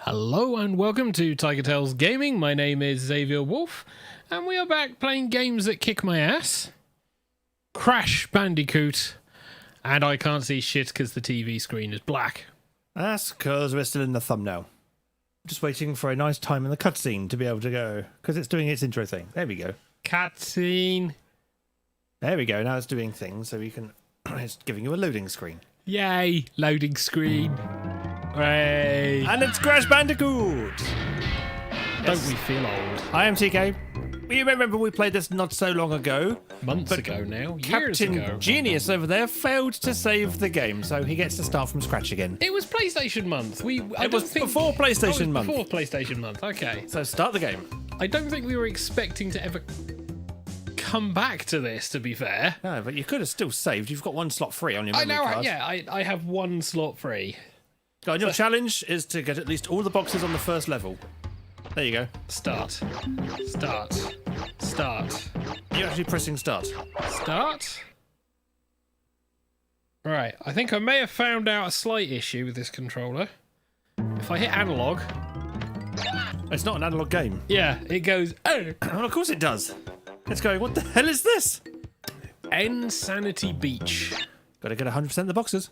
Hello and welcome to TigerTails Gaming. My name is Xavier Wolf, and we are back playing games that kick my ass. Crash Bandicoot, and I can't see shit because the TV screen is black. That's because we're still in the thumbnail. Just waiting for a nice time in the cutscene to be able to go, because it's doing its intro thing. There we go. Cutscene. There we go. Now it's doing things, so we can. It's giving you a loading screen. Yay, loading screen. Hooray. And it's Crash Bandicoot! Don't we feel old? I am TK. You remember we played this not so long ago. Months ago now, years Captain ago. Genius over there failed to save the game, so he gets to start from scratch again. It was PlayStation month. It was before PlayStation month. Before PlayStation month, okay. So start the game. I don't think we were expecting to ever come back to this, to be fair. No, but you could have still saved. You've got one slot free on your memory card. Yeah, I have one slot free. And your challenge is to get at least all the boxes on the first level. There you go. Start. You're actually pressing start. Start? Right, I think I may have found out a slight issue with this controller. If I hit analog... It's not an analog game. Yeah, it goes... Oh! Well, of course it does. It's going, what the hell is this? Insanity Beach. Got to get 100% of the boxes.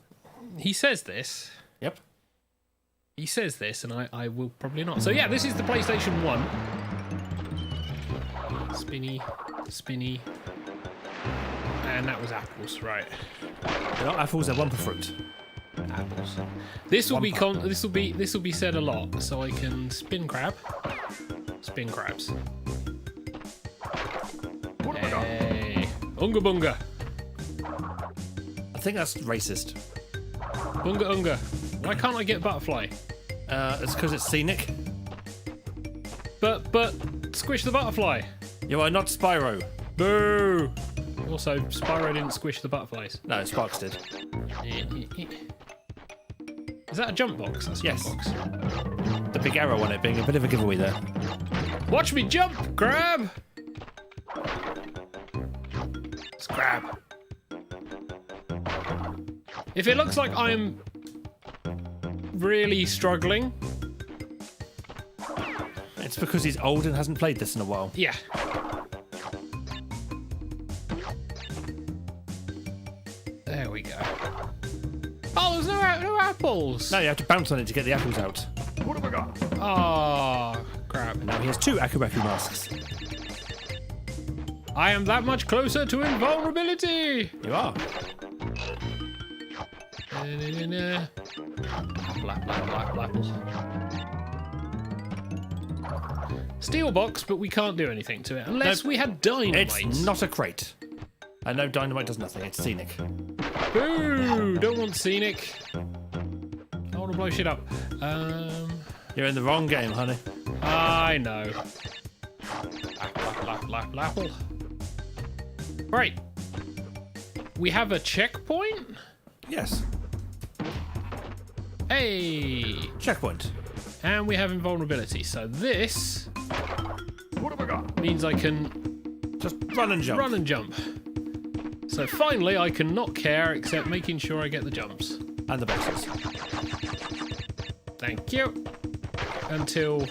He says this. Yep. He says this, and I will probably not. So yeah, this is the PlayStation 1. Spinny. And that was apples, right. They're not apples, they're Wumpa fruit. Apples. This will be said a lot, so I can spin crabs. Hey. Unga bunga. I think that's racist. Unga. Why can't I get butterfly? It's because it's scenic. But squish the butterfly. You are not Spyro. Boo! Also, Spyro didn't squish the butterflies. No, Sparks did. Is that a jump box? That's a Yes. jump box. The big arrow on it being a bit of a giveaway there. Watch me jump, crab! It's crab. If it looks like I'm really struggling... It's because he's old and hasn't played this in a while. Yeah. There we go. Oh, there's no apples! No, you have to bounce on it to get the apples out. What have I got? Oh, crap. Now he has 2 Akubaku masks. I am that much closer to invulnerability! You are. Apple. Steel box, but we can't do anything to it unless we had dynamite. It's not a crate. I know dynamite does nothing, it's scenic. Boo! Don't want scenic. I want to blow shit up. You're in the wrong game, honey. I know. Apple. Right. We have a checkpoint? Yes. Hey! Checkpoint. And we have invulnerability. So this... What have I got? Means I can... Just run and jump. So finally I can not care except making sure I get the jumps. And the boxes. Thank you. Until...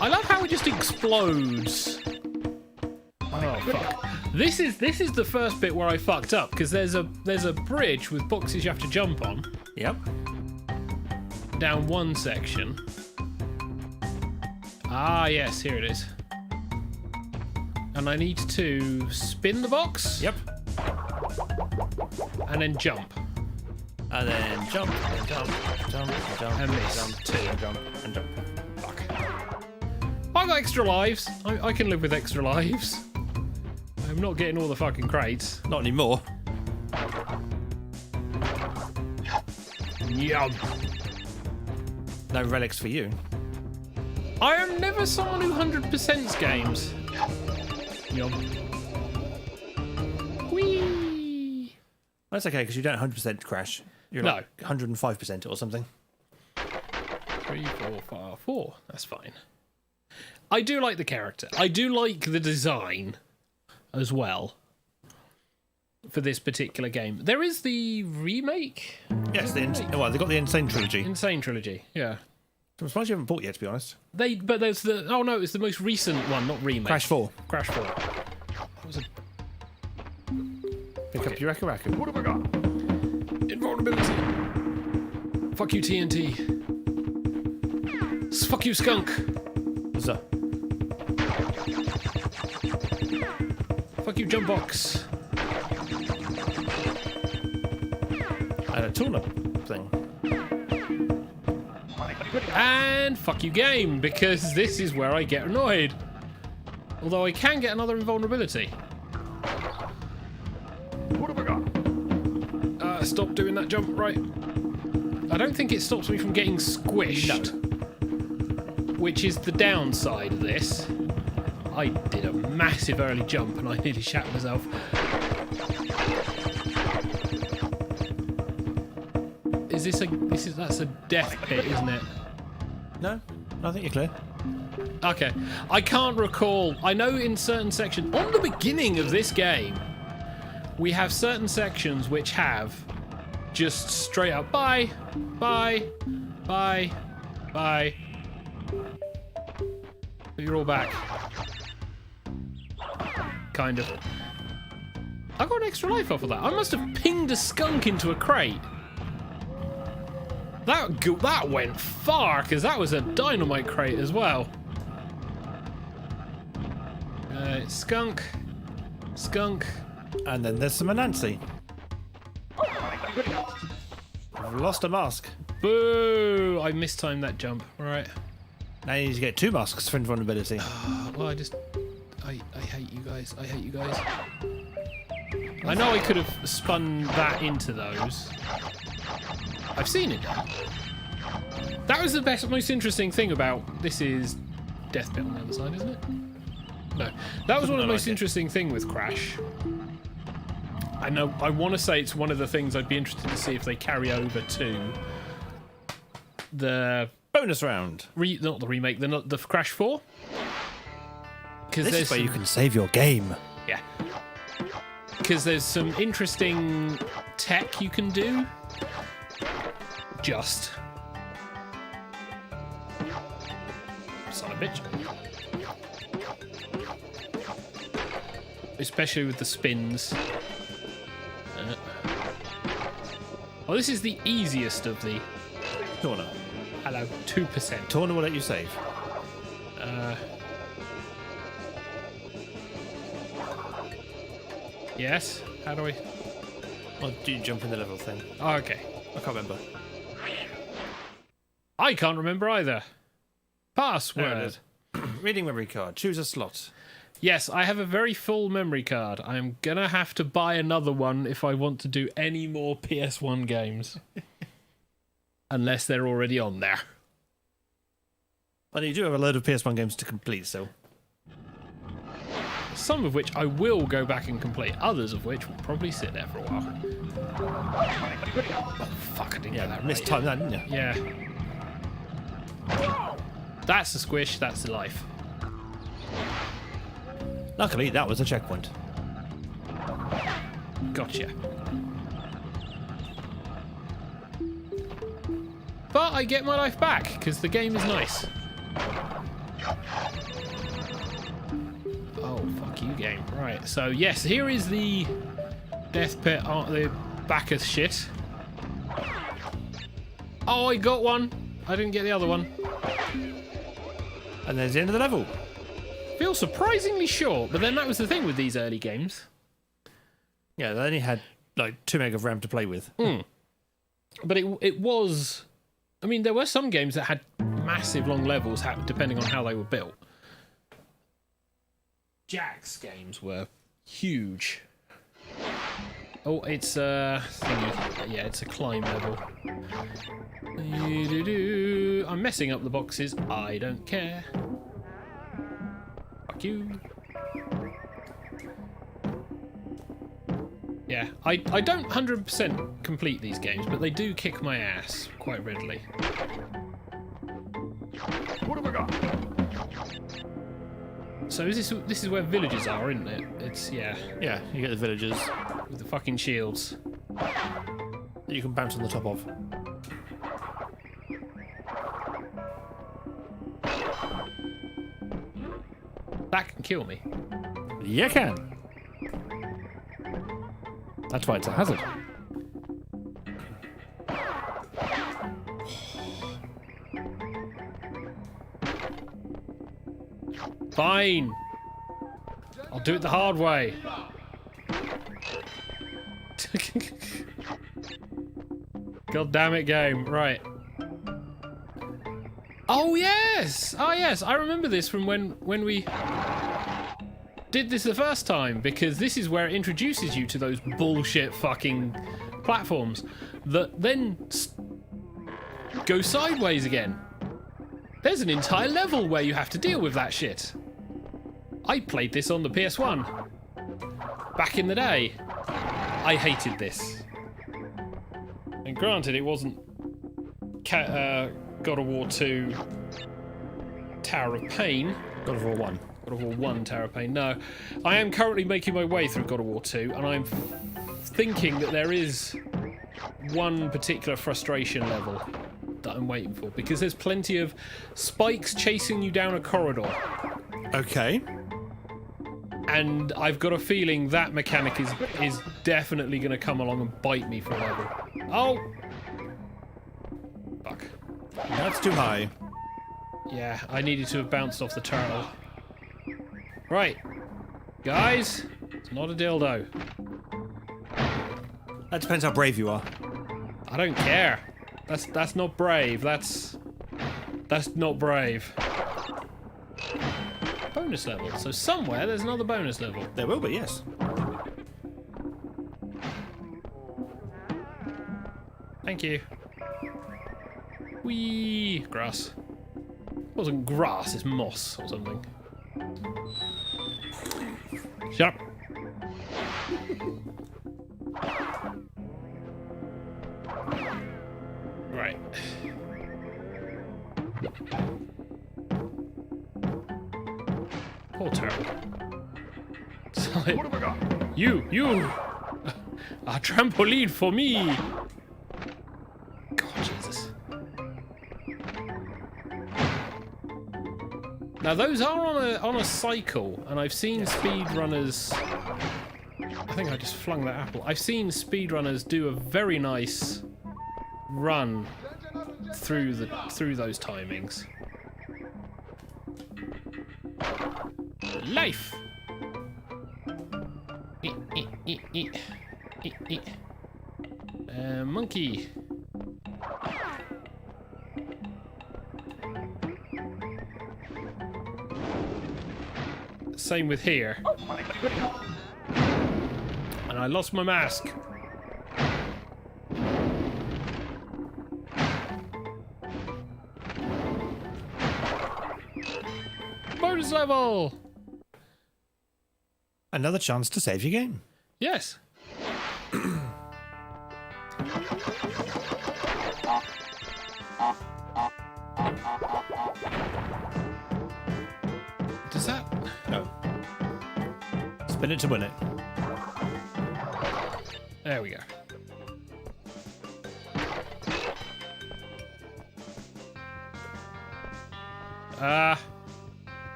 I love how it just explodes. Oh fuck. This is the first bit where I fucked up because there's a bridge with boxes you have to jump on. Yep. Down one section. Ah yes, here it is. And I need to spin the box. Yep. And then jump. And then jump. And miss. Jump. Fuck. I got extra lives. I can live with extra lives. I'm not getting all the fucking crates. Not anymore. Yum. No relics for you. I am never someone who 100%s games. Yum. Whee! That's okay, because you don't 100% crash. You're No. like 105% or something. 3, 4, 5, 4. That's fine. I do like the character. I do like the design as well. for this particular game. There is the remake. Yes, they've got the Insane Trilogy. Insane Trilogy, yeah. I'm surprised you haven't bought it yet, to be honest. But there's the... Oh, no, it's the most recent one, not remake. Crash 4. Crash 4. What was it? Pick up your Raku. What have I got? Invulnerability. Fuck you, TNT. Fuck you, Skunk. What's up? Fuck you, Jump Box. And a tune-up thing. And fuck you, game, because this is where I get annoyed. Although I can get another invulnerability. What have I got? Stop doing that jump, right. I don't think it stops me from getting squished. No. Which is the downside of this. I did a massive early jump and I nearly shat myself. That's a death pit, isn't it? No, I think you're clear. Okay. I can't recall. I know in certain sections, on the beginning of this game, we have certain sections which have just straight up bye, bye, bye, bye. But you're all back. Kind of. I got an extra life off of that. I must have pinged a skunk into a crate. That went far, because that was a dynamite crate as well. Skunk. Skunk. And then there's some Anansi. I've lost a mask. Boo! I mistimed that jump. Right. Now you need to get 2 masks for invulnerability. Well, I hate you guys. I hate you guys. I know I could have spun that into those. I've seen it done. That was the most interesting thing about... This is Death Pit on the other side, isn't it? No. That was one of the most interesting thing with Crash. I know. I want to say it's one of the things I'd be interested to see if they carry over to the bonus round. Not the remake. The Crash 4. Because this is where you can save your game. Yeah. Because there's some interesting tech you can do. Just. Son of a bitch. Especially with the spins. Oh, this is the easiest of the... Torna. Hello, 2%. Torna will let you save. Yes? How do I... Or do you jump in the level thing? Oh, okay. I can't remember. I can't remember either. Password. Reading memory card. Choose a slot. Yes, I have a very full memory card. I'm going to have to buy another one if I want to do any more PS1 games. Unless they're already on there. Well, you do have a load of PS1 games to complete, so... Some of which I will go back and complete. Others of which will probably sit there for a while. Oh, fuck, I didn't get that right. Missed time that, didn't you? Yeah. That's a squish, that's the life. Luckily, that was a checkpoint. Gotcha. But I get my life back, because the game is nice. Oh, fuck you, game. Right, so yes, here is the Death Pit, the Bacchus shit. Oh, I got one. I didn't get the other one. And there's the end of the level. Feels surprisingly short, but then that was the thing with these early games. Yeah, they only had like 2 meg of RAM to play with. But it was... I mean, there were some games that had massive long levels depending on how they were built. Jack's games were huge. Oh, it's a thingy. Yeah, it's a climb level. I'm messing up the boxes. I don't care. Fuck you. Yeah, I don't 100% complete these games, but they do kick my ass quite readily. What have I got? So this is where villages are, isn't it? It's, yeah. Yeah, you get the villagers. with the fucking shields. That you can bounce on the top of. That can kill me. You can. That's why it's a hazard. Fine. I'll do it the hard way. God damn it, game. Right. Oh, yes. Oh, yes. I remember this from when we did this the first time, because this is where it introduces you to those bullshit fucking platforms that then go sideways again. There's an entire level where you have to deal with that shit. I played this on the PS1 back in the day. I hated this. And granted, it wasn't God of War 2 Tower of Pain. God of War 1. God of War 1 Tower of Pain. No. I am currently making my way through God of War 2, and I'm thinking that there is one particular frustration level that I'm waiting for, because there's plenty of spikes chasing you down a corridor. Okay. And I've got a feeling that mechanic is definitely going to come along and bite me for a level. Oh! Fuck. That's too high. Yeah, I needed to have bounced off the turtle. Right. Guys, it's not a dildo. That depends how brave you are. I don't care. That's not brave. That's not brave. Bonus level. So somewhere there's another bonus level. There will be, yes. Thank you. Whee! Grass. It wasn't grass, it's moss or something. Shut up. Right. Poor turtle. What have I got? You! A trampoline for me! God, Jesus. Now those are on a cycle, and I've seen speedrunners. I think I just flung that apple. I've seen speedrunners do a very nice run through those timings. Life. Monkey. Same with here. And I lost my mask. Bonus level! Another chance to save your game. Yes. Does that... No. Spin it to win it. There we go.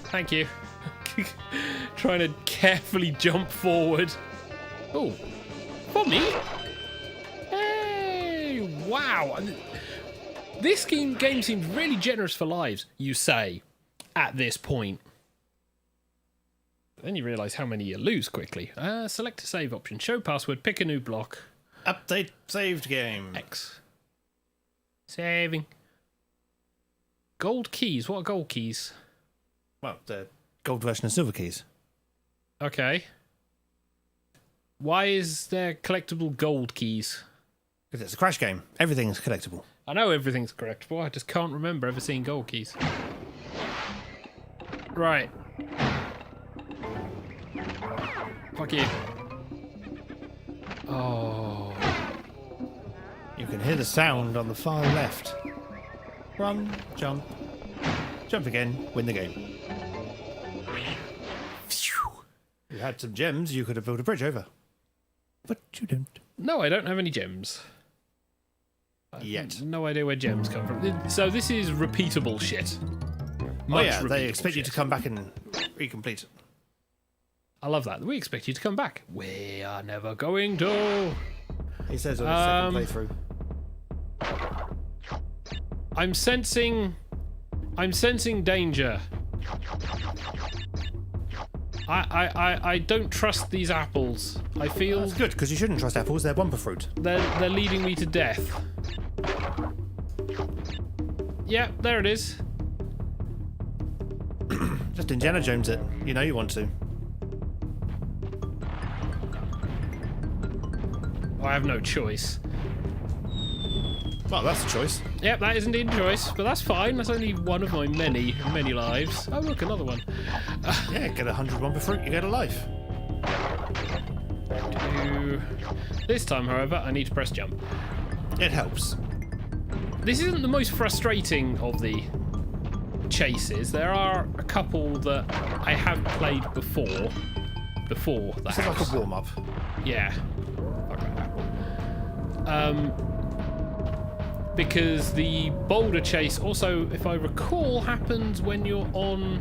Thank you. Trying to carefully jump forward. Oh, for me? Hey, wow. This game seems really generous for lives, you say, at this point. Then you realise how many you lose quickly. Select a save option. Show password. Pick a new block. Update saved game. X. Saving. Gold keys. What are gold keys? Well, the gold version of silver keys. Okay. Why is there collectible gold keys? Because it's a Crash game. Everything's collectible. I know everything's collectible. I just can't remember ever seeing gold keys. Right. Fuck you. Oh. You can hear the sound on the far left. Run, jump, jump again, win the game. you had some gems, you could have built a bridge over. But you don't. No, I don't have any gems. Yet. No idea where gems come from. So this is repeatable shit. Oh yeah, they repeatable expect you to shit. come back and recomplete it. I love that. We expect you to come back. We are never going to. He says on his second playthrough. I'm sensing danger. I don't trust these apples. I feel That's good, because you shouldn't trust apples, they're bumper fruit. they're leading me to death. Yeah, there it is. Just Indiana Jones it. You know you want to. I have no choice. Well, that's a choice. Yep, that is indeed a choice, but that's fine. That's only one of my many lives. Oh, look, another one. Yeah, get 100 bumper fruit, you get a life. This time, however, I need to press jump. It helps. This isn't the most frustrating of the chases. There are a couple that I have played before the This house. is like a warm-up. Yeah. Because the boulder chase also, if I recall, happens when you're on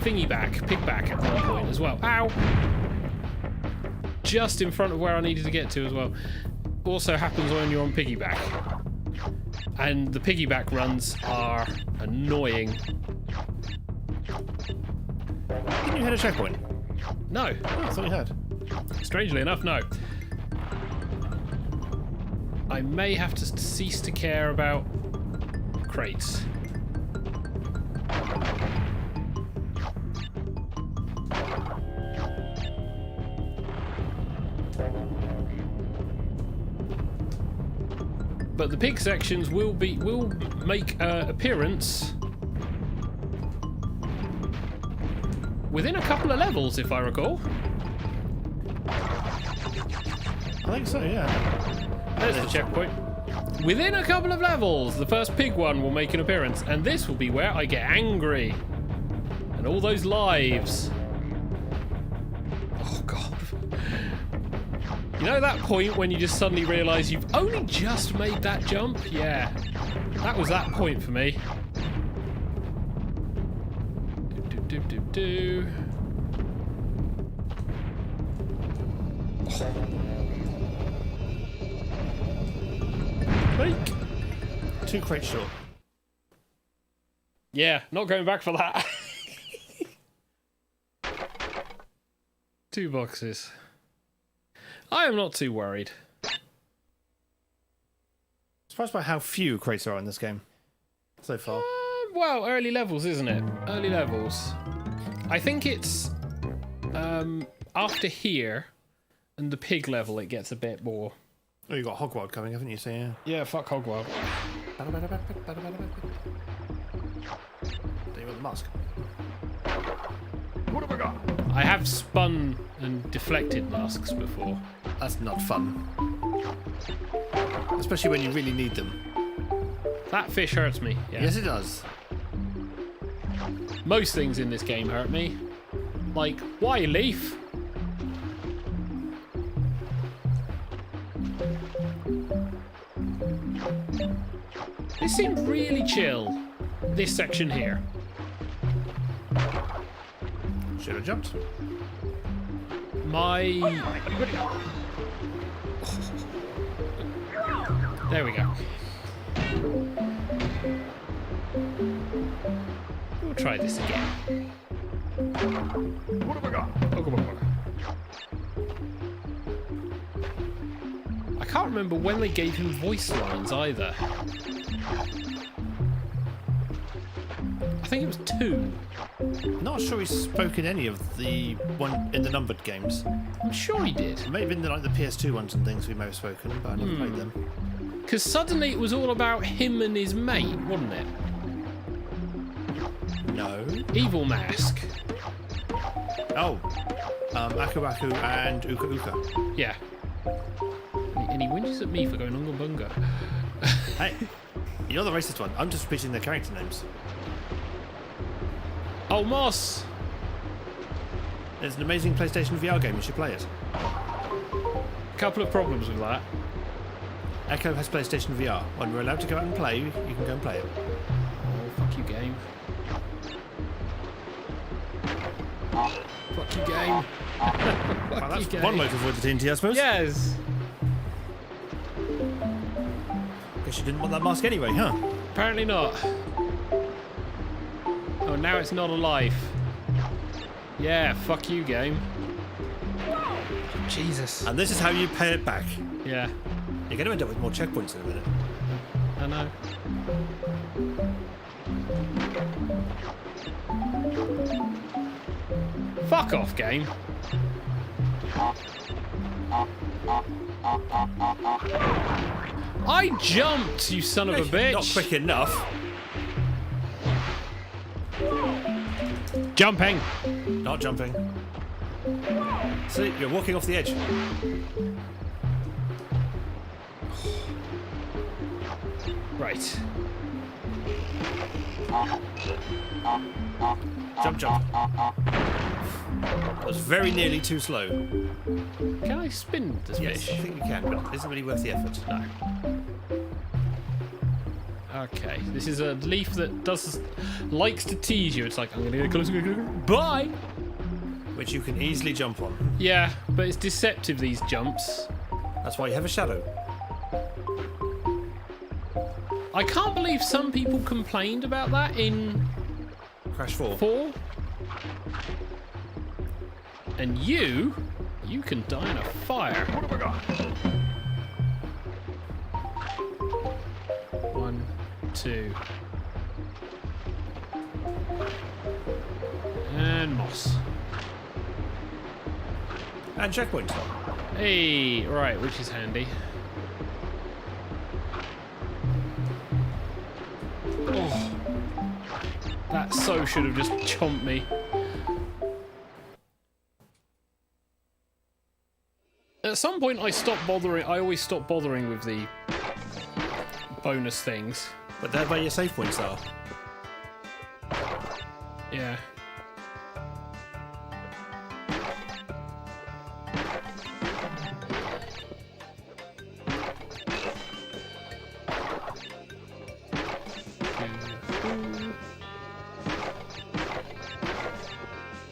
pigback at one point as well. Ow! Just in front of where I needed to get to as well. Also happens when you're on piggyback. And the piggyback runs are annoying. Didn't you hit a checkpoint? No. Oh, I thought you had. Strangely enough, no. I may have to cease to care about crates. But the pig sections will make appearance within a couple of levels, if I recall. I think so, yeah. There's the checkpoint. Within a couple of levels, the first pig one will make an appearance, and this will be where I get angry. And all those lives. Oh, God. You know that point when you just suddenly realise you've only just made that jump? Yeah. That was that point for me. Do. Break. 2 crates short. Yeah, not going back for that. 2 boxes. I am not too worried. Surprised by how few crates there are in this game so far. Well, early levels, isn't it? Early levels. I think it's after here and the pig level it gets a bit more. Oh, you got Hogwild coming, haven't you? So yeah. Yeah, fuck Hogwild. There you got the mask. What have I got? I have spun and deflected masks before. That's not fun. Especially when you really need them. That fish hurts me. Yeah. Yes, it does. Most things in this game hurt me. Like, why leaf? This seemed really chill, this section here. Should have jumped. There we go. We'll try this again. What have I got? I can't remember when they gave him voice lines either. I think it was 2. Not sure he's spoken any of the one in the numbered games. I'm sure he did. Maybe in the, like the PS2 ones and things we may have spoken, but I never played them. Because suddenly it was all about him and his mate, wasn't it? No. Evil Mask. Oh. Aku Aku and Uka Uka. Yeah. And he whinges at me for going Unga Bunga. Hey, you're the racist one. I'm just repeating their character names. Oh, Moss! There's an amazing PlayStation VR game. You should play it. Couple of problems with that. Echo has PlayStation VR. When we're allowed to go out and play, you can go and play it. Oh, fuck you, game. Fuck you, game. Well, that's one way to avoid the TNT, I suppose. Yes. Guess you didn't want that mask anyway, huh? Apparently not. Oh, now it's not alive. Yeah, fuck you, game. Jesus. And this is how you pay it back. Yeah, You're going to end up with more checkpoints in a minute. I know. Fuck off, game. I jumped, you son of a bitch. Not quick enough. Jumping. Not jumping. See, you're walking off the edge. Right. Jump, jump. That was very nearly too slow. Can I spin this Yes, fish? I think you can, but it isn't really worth the effort. No. Okay, this is a leaf that likes to tease you. It's like, I'm gonna get closer, bye! Which you can easily jump on. Yeah, but it's deceptive, these jumps. That's why you have a shadow. I can't believe some people complained about that in Crash 4. 4. And you can die in a fire. What have I got? 1, 2. And moss. And checkpoint. Hey, right, which is handy. Oh, that so should have just chomped me. At some point, I stopped bothering. I always stop bothering with the bonus things. But they're where your save points are. Yeah.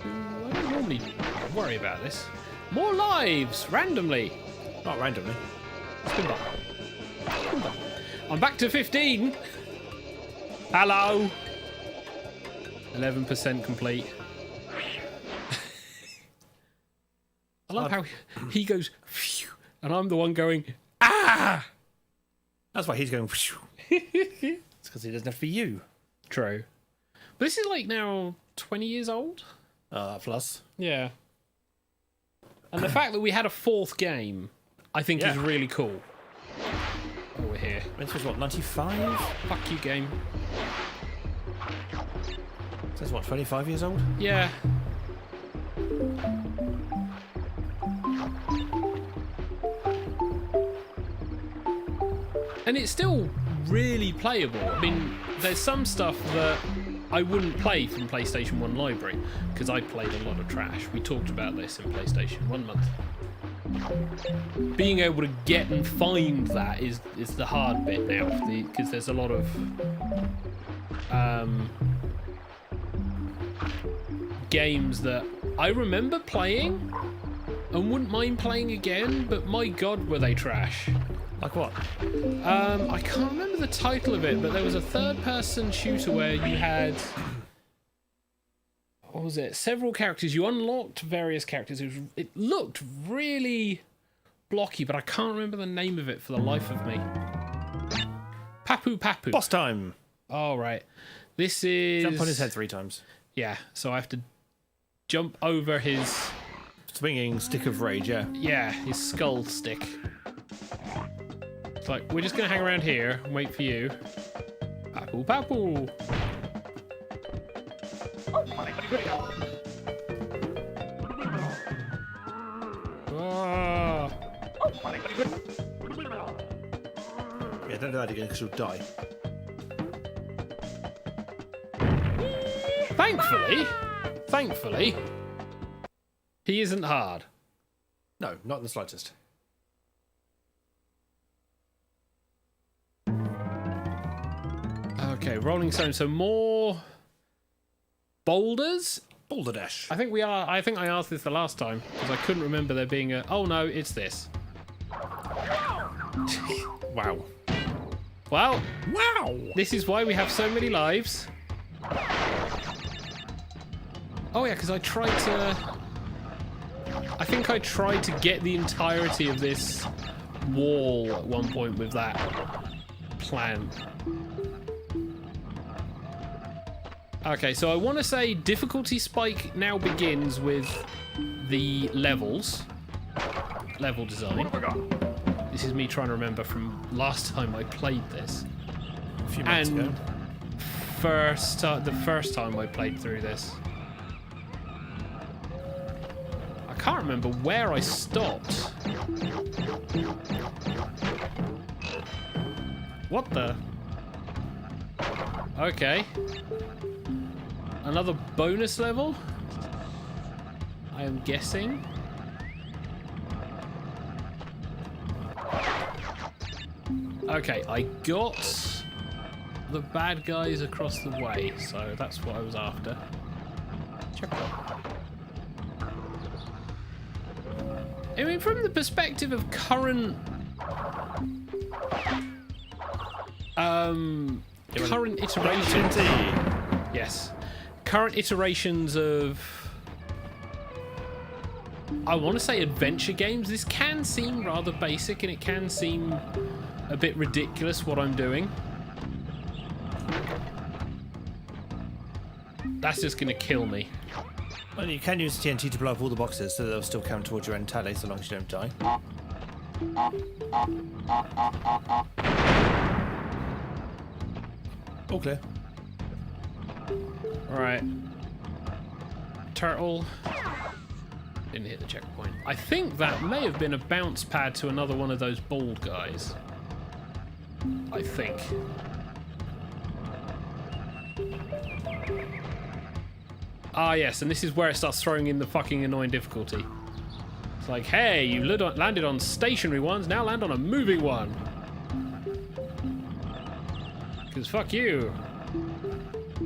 I don't normally worry about this. More lives, randomly. Not randomly. Spin back. Spin back. I'm back to 15. Hello. 11% complete. I love how he goes, phew, and I'm the one going, ah! That's why he's going. It's because he doesn't have to be you. True. But this is like now 20 years old? Plus. Yeah. And the fact that we had a fourth game, I think is Yeah. really cool. Oh, we're here. This was what, 95? Fuck you, game. Says what, 25 years old? Yeah. And it's still really playable. I mean, there's some stuff that I wouldn't play from PlayStation 1 library because I played a lot of trash. We talked about this in PlayStation 1 month. Being able to get and find that is the hard bit now because there's a lot of games that I remember playing and wouldn't mind playing again, but my god were they trash. Like what? I can't remember the title of it, but there was a third-person shooter where you had, what was it? Several characters. You unlocked various characters. It looked really blocky, but I can't remember the name of it for the life of me. Papu Papu. Boss time! Oh, right. This is... Jump on his head 3 times. Yeah, so I have to jump over his... Swinging stick of rage, yeah. Yeah, his skull stick. It's like, we're just going to hang around here and wait for you. Papu Papu. Ah. Yeah, don't do that again because you'll die. Thankfully, he isn't hard. No, not in the slightest. Okay, rolling stone. So more boulders. Boulder Dash. I think I asked this the last time because I couldn't remember there being a. Oh no, it's this. Wow. Well, Wow! this is why we have so many lives. Oh yeah, because I think I tried to get the entirety of this wall at one point with that plan. Okay, so I want to say difficulty spike now begins with the levels. Level design. What have I got? This is me trying to remember from last time I played this. A few minutes ago. The first time I played through this. I can't remember where I stopped. What the? Okay. Another bonus level? I am guessing. Okay, I got the bad guys across the way, so that's what I was after. Checkpoint. I mean, from the perspective of current current iterations. Yes. Current iterations of, I want to say, adventure games. This can seem rather basic and it can seem a bit ridiculous what I'm doing. That's just going to kill me. Well, you can use TNT to blow up all the boxes so they'll still count towards your end tally so long as you don't die. All clear. Right. Turtle. Didn't hit the checkpoint. I think that may have been a bounce pad to another one of those bald guys. I think. Ah, yes, and this is where it starts throwing in the fucking annoying difficulty. It's like, hey, you landed on stationary ones, now land on a moving one. Because fuck you.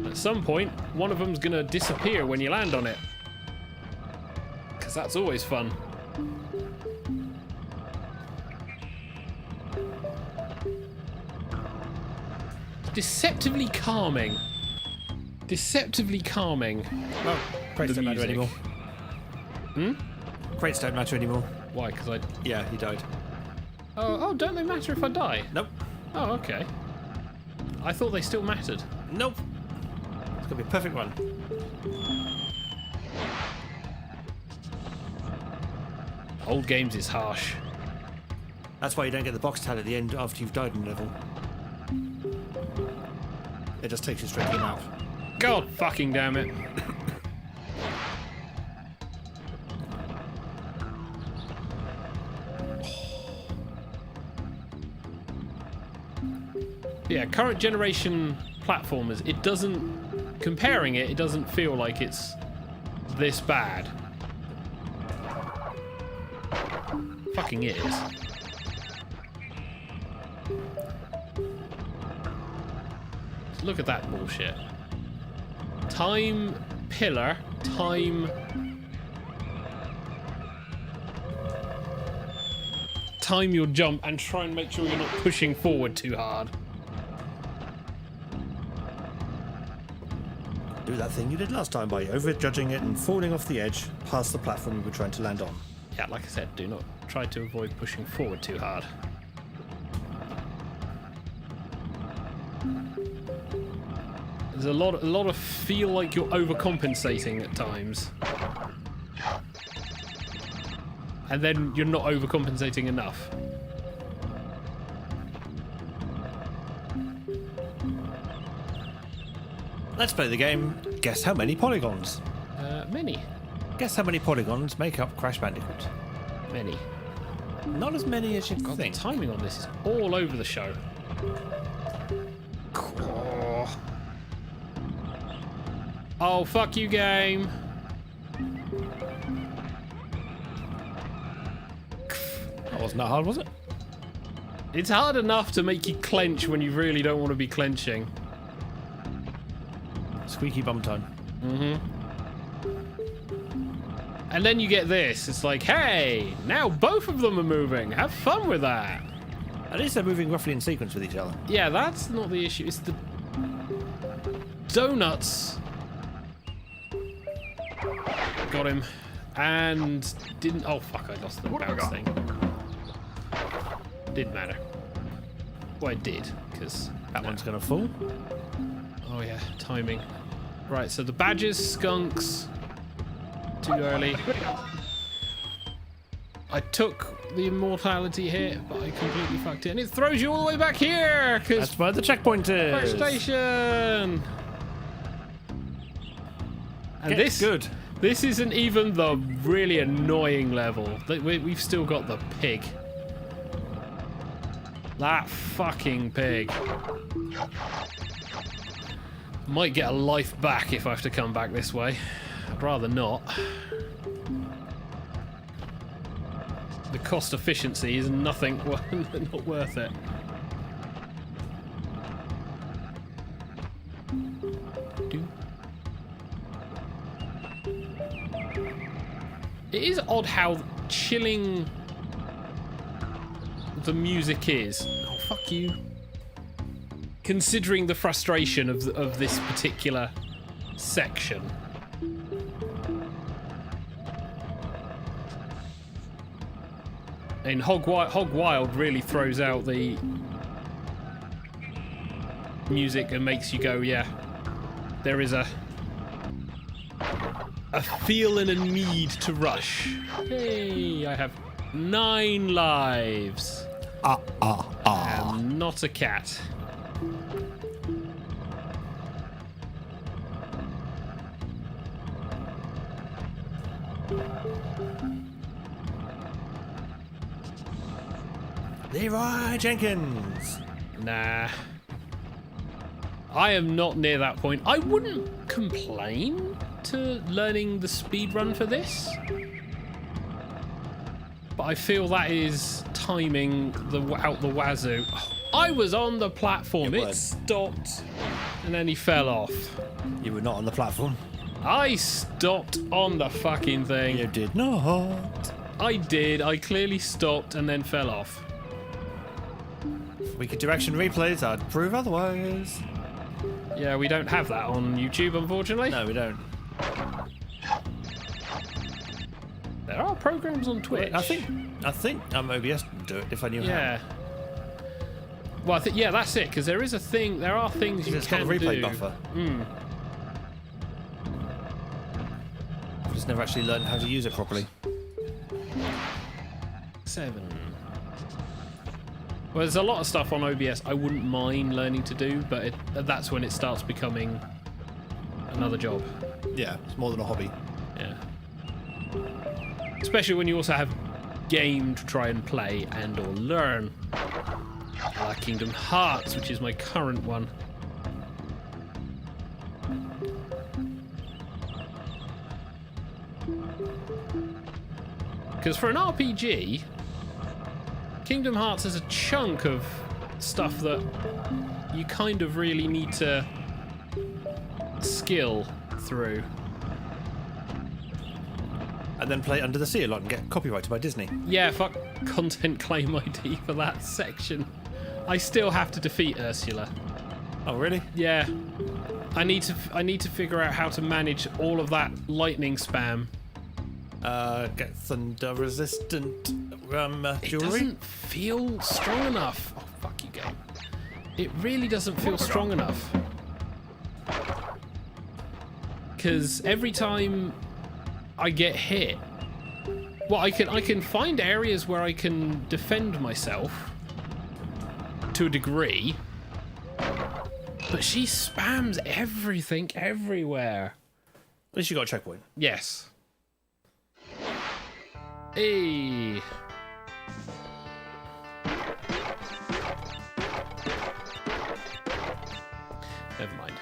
At some point, one of them's gonna disappear when you land on it. Because that's always fun. Deceptively calming. Deceptively calming. Well, crates The don't matter music. anymore. Hmm? Crates don't matter anymore. Why? Because I... Yeah, he died. Oh, don't they matter if I die? Nope. Oh, okay. I thought they still mattered. Nope. It's gonna be a perfect run. Old games is harsh. That's why you don't get the box tally at the end after you've died in a level. It just takes you straight to the map. God fucking damn it. Yeah, current generation platformers, it doesn't, comparing it, it doesn't feel like it's this bad. Fucking is. Look at that bullshit. Time pillar, time your jump and try and make sure you're not pushing forward too hard. Do that thing you did last time by over-judging it and falling off the edge past the platform you were trying to land on. Yeah, like I said, do not try to avoid pushing forward too hard. There's a lot of feel like you're overcompensating at times. And then you're not overcompensating enough. Let's play the game. Guess how many polygons? Many. Guess how many polygons make up Crash Bandicoot? Many. Not as many as you'd God, the think. timing on this is all over the show. Oh, fuck you, game. That wasn't that hard, was it? It's hard enough to make you clench when you really don't want to be clenching. Squeaky bum time. And then you get this. It's like, hey, now both of them are moving. Have fun with that. At least they're moving roughly in sequence with each other. Yeah, that's not the issue. It's the donuts. Got him. And didn't... Oh, fuck, I lost the bounce thing. Didn't matter. Well, it did, because... That one's going to fall. Oh, yeah, timing. Right, so the badgers, skunks... Too early. I took the immortality hit, but I completely fucked it. And it throws you all the way back here, because... That's where the checkpoint is. First station! And this... Good. This isn't even the really annoying level. We've still got the pig. That fucking pig. Might get a life back if I have to come back this way. I'd rather not. The cost efficiency is nothing, not worth it. It is odd how chilling the music is. Oh, fuck you. Considering the frustration of this particular section. And Hog Wild really throws out the music and makes you go, yeah, there is a feel and a need to rush. Hey, I have 9 lives. I'm not a cat. Leroy Jenkins. Nah. I am not near that point. I wouldn't complain to learning the speed run for this, but I feel that is timing out the wazoo. I was on the platform. It stopped, and then he fell off. You were not on the platform. I stopped on the fucking thing. You did not. I did. I clearly stopped and then fell off. If we could direction replays, I'd prove otherwise. Yeah, we don't have that on YouTube, unfortunately. No, we don't. There are programs on Twitch. I think OBS would do it if I knew how. Yeah. Well, I think that's it. Because there is a thing. There are things you It's can got a replay do. buffer. I've just never actually learned how to use it properly. 7. Well, there's a lot of stuff on OBS I wouldn't mind learning to do, but that's when it starts becoming another job. Yeah, it's more than a hobby. Yeah. Especially when you also have game to try and play and or learn. Like Kingdom Hearts, which is my current one. Because for an RPG, Kingdom Hearts has a chunk of stuff that you kind of really need to skill through. And then play Under the Sea a lot and get copyrighted by Disney. Yeah, fuck content claim ID for that section. I still have to defeat Ursula. Oh, really? Yeah. I need to figure out how to manage all of that lightning spam. Get thunder resistant jewelry. It doesn't feel strong enough. Oh, fuck you, game. It really doesn't feel strong enough. Because every time I get hit, well, I can find areas where I can defend myself to a degree, but she spams everything everywhere. At least you got a checkpoint. Yes. Hey. Never mind.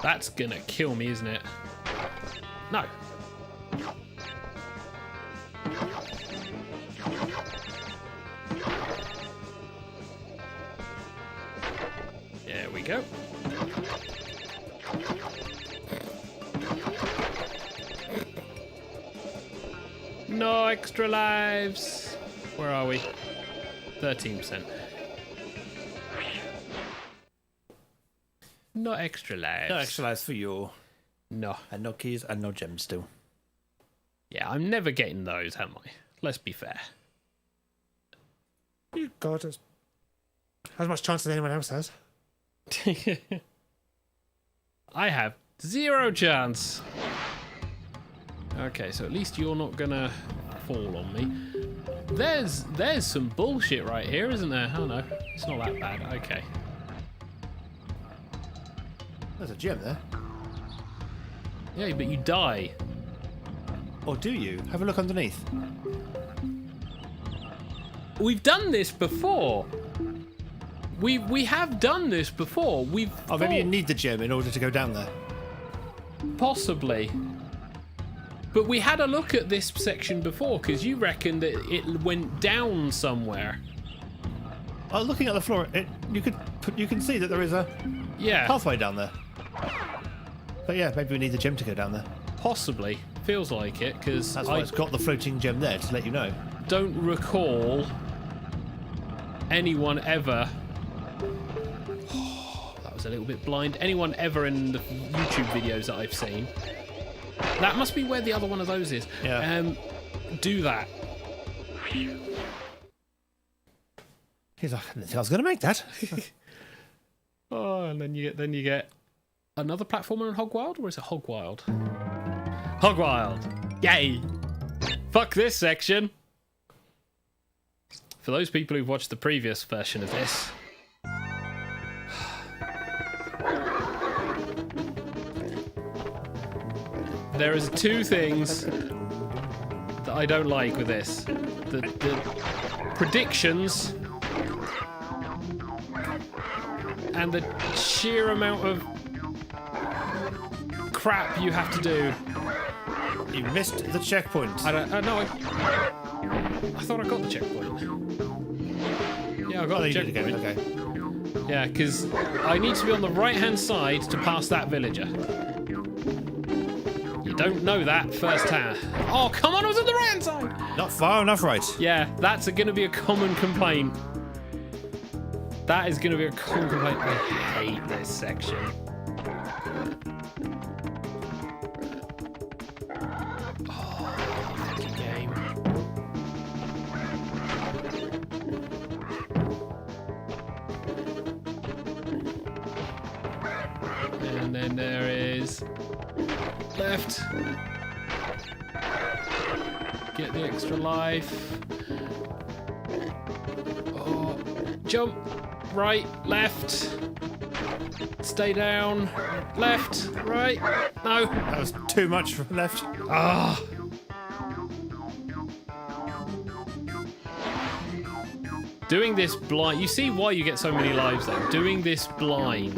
That's gonna kill me, isn't it? No. There we go. No extra lives. Where are we? 13%. No extra lives. No extra lives for you. No. And no keys and no gems still. Yeah, I'm never getting those, am I? Let's be fair. You got as much chance as anyone else has. I have 0 chance. Okay, so at least you're not gonna fall on me. There's some bullshit right here, isn't there? Oh no, it's not that bad. Okay. There's a gem there. Yeah, but you die. Or do you? Have a look underneath. We've done this before. We have done this before. We've Oh, maybe you need the gem in order to go down there. possibly. But we had a look at this section before because you reckoned that it went down somewhere. Oh, looking at the floor, you can see that there is a Yeah, pathway down there. But yeah, maybe we need the gem to go down there. possibly. Feels like it because That's why I it's got the floating gem there to let you know. don't recall anyone ever. That was a little bit blind. Anyone ever in the YouTube videos that I've seen. That must be where the other one of those is. Yeah. Do that. He's like, I didn't think I was going to make that. Oh, and then you get another platformer in Hogwild, or is it Hogwild? Hogwild! Yay! Fuck this section. For those people who've watched the previous version of this. There is 2 things that I don't like with this. The predictions and the sheer amount of crap you have to do. You missed the checkpoint. I thought I got the checkpoint. Yeah, I got Oh, the you did it checkpoint. again. Okay. Yeah, because I need to be on the right-hand side to pass that villager. You don't know that firsthand. Oh, come on, I was on the right-hand side! Not far enough right. Yeah, that's going to be a common complaint. That is going to be a common complaint. I hate this section. Oh, fucking game. And then there is left. Get the extra life. Oh, jump. Right, left. Stay down. Left, right. No. That was too much from left. Ah. Doing this blind. You see why you get so many lives though. Doing this blind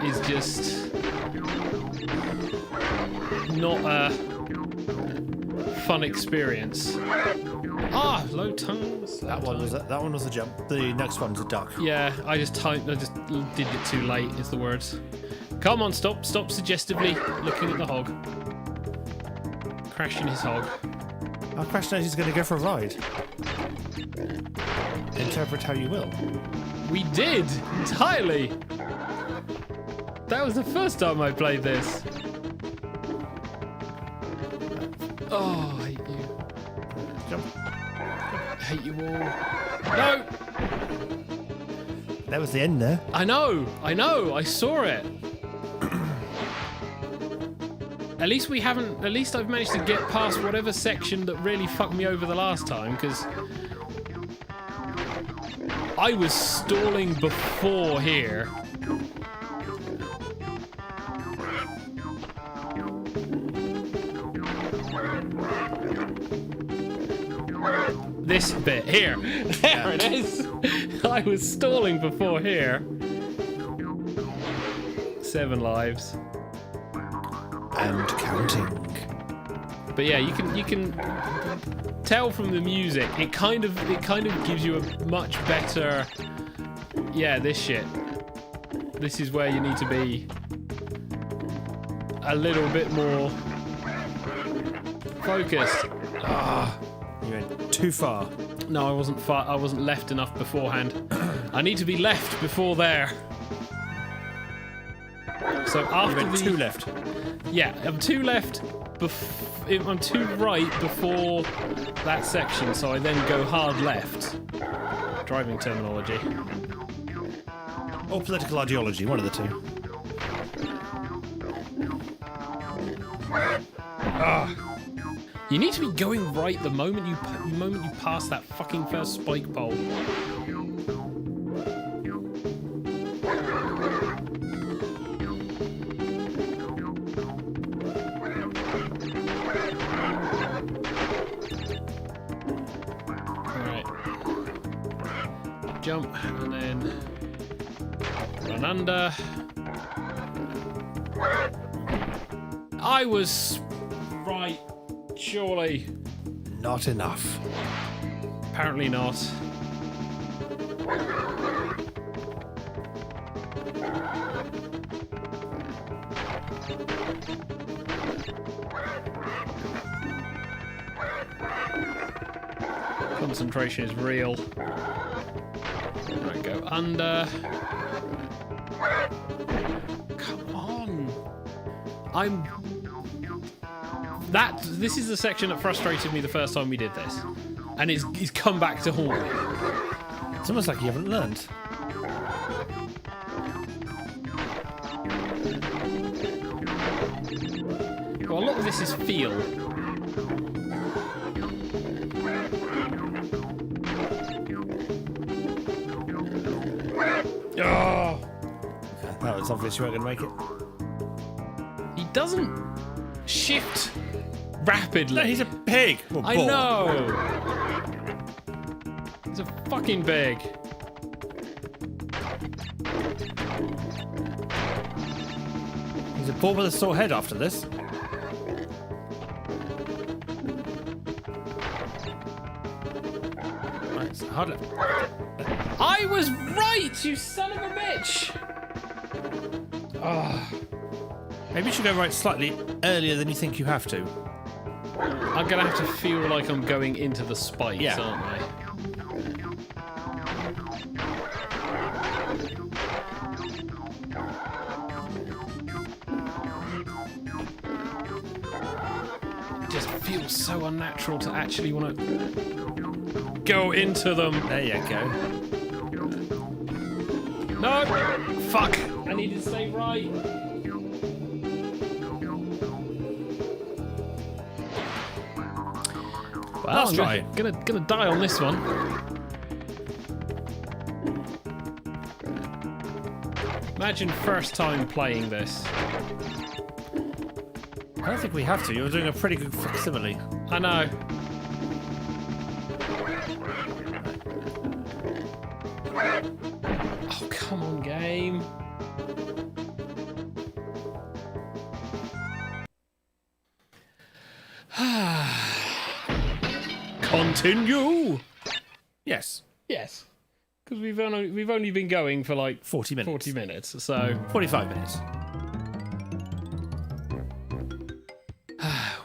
is just not a fun experience. Ah, low tongues. That one was the jump. The next one's a duck. Yeah, I just did it too late. Is the words. Come on, stop suggestively looking at the hog. Crashing his hog. Our question is, he's going to go for a ride. Interpret how you will. We did entirely. That was the first time I played this. Oh, I hate you. Jump. I hate you all. No. That was the end there. I know. I saw it. At least we haven't. At least I've managed to get past whatever section that really fucked me over the last time, because I was stalling before here. This bit here. There it is. I was stalling before here. 7 lives. And counting. But yeah, you can tell from the music. It kind of gives you a much better. Yeah, this shit. This is where you need to be a little bit more focused. Ah, You went too far. no, I wasn't far. I wasn't left enough beforehand. I need to be left before there. So You after went the 2 left. yeah, I'm 2 left. I'm 2 right before that section, so I then go hard left. Driving terminology. Or political ideology, one of the two. You need to be going right the moment you pass that fucking first spike pole. Alright. Jump and then run under. I was right. Surely. Not enough. Apparently not. Concentration is real. Right, go under. Come on. This is the section that frustrated me the first time we did this. And it's come back to haunt me. It's almost like you haven't learned. Well, a lot of this is feel. Oh, That was obvious you weren't going to make it. he doesn't shift rapidly. No, he's a pig. Or I boar. know. He's a fucking pig. He's a boar with a sore head after this. Right, so hard left. I was right, you son of a bitch. Maybe you should go right slightly earlier than you think you have to. I'm gonna have to feel like I'm going into the spikes, Yeah. aren't I? It just feels so unnatural to actually want to go into them. There you go. No! Fuck! I need to stay right. Well, Last I'm try. gonna die on this one. Imagine first time playing this. I don't think we have to. You're doing a pretty good facsimile. I know. Oh, come on, game. Continue. Yes. Yes, because we've only been going for like 40 minutes. 40 minutes. So 45 minutes.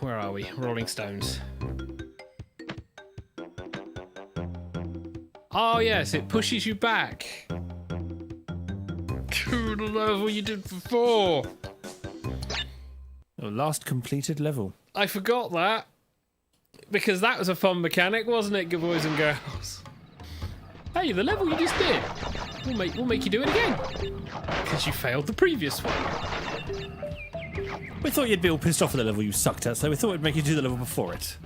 where are we? Rolling Stones. Oh yes, it pushes you back to the level you did before. Your last completed level. I forgot that. Because that was a fun mechanic, wasn't it, good boys and girls? Hey, the level you just did. We'll make you do it again. Because you failed the previous one. We thought you'd be all pissed off at the level you sucked at, so we thought we'd make you do the level before it.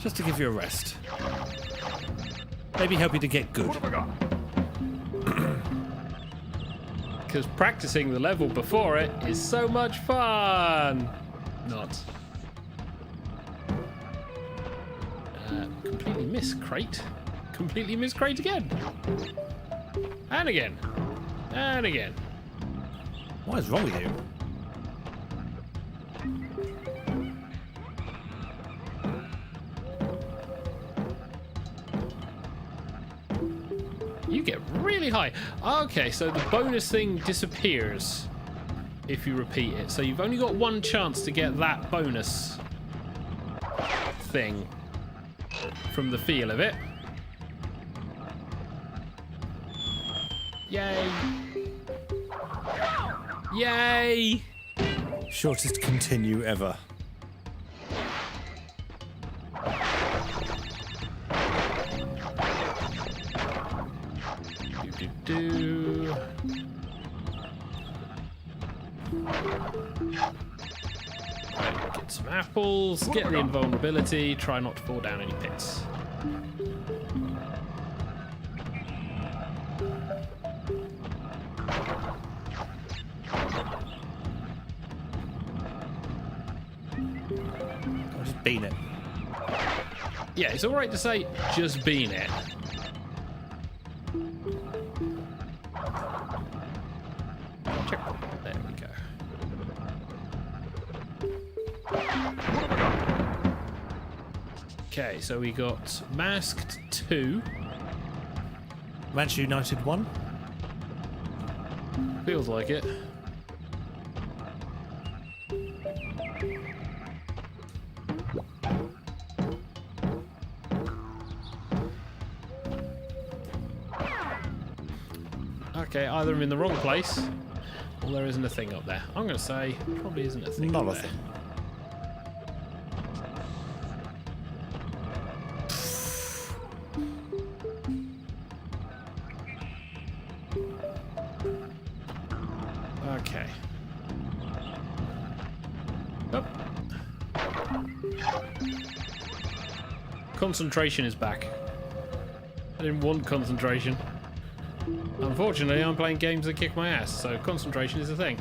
Just to give you a rest. Maybe help you to get good. What have I got? Because practicing the level before it is so much fun. Not. Completely miss crate. Completely miss crate again. And again. And again. What is wrong with you? You get really high. Okay, so the bonus thing disappears if you repeat it. So you've only got one chance to get that bonus thing from the feel of it. Yay! Yay! Shortest continue ever. Do. Right, get some apples, get the invulnerability, try not to fall down any pits. I'll just bean it. Yeah, it's alright to say just being it. Checkpoint. There we go. Okay, so we got Masked 2. Manchester United 1. Feels like it. Okay, either I'm in the wrong place, or there isn't a thing up there. I'm going to say probably isn't a thing Not up a there. thing. Okay. Oh. Concentration is back. I didn't want concentration. Unfortunately, I'm playing games that kick my ass, so concentration is a thing.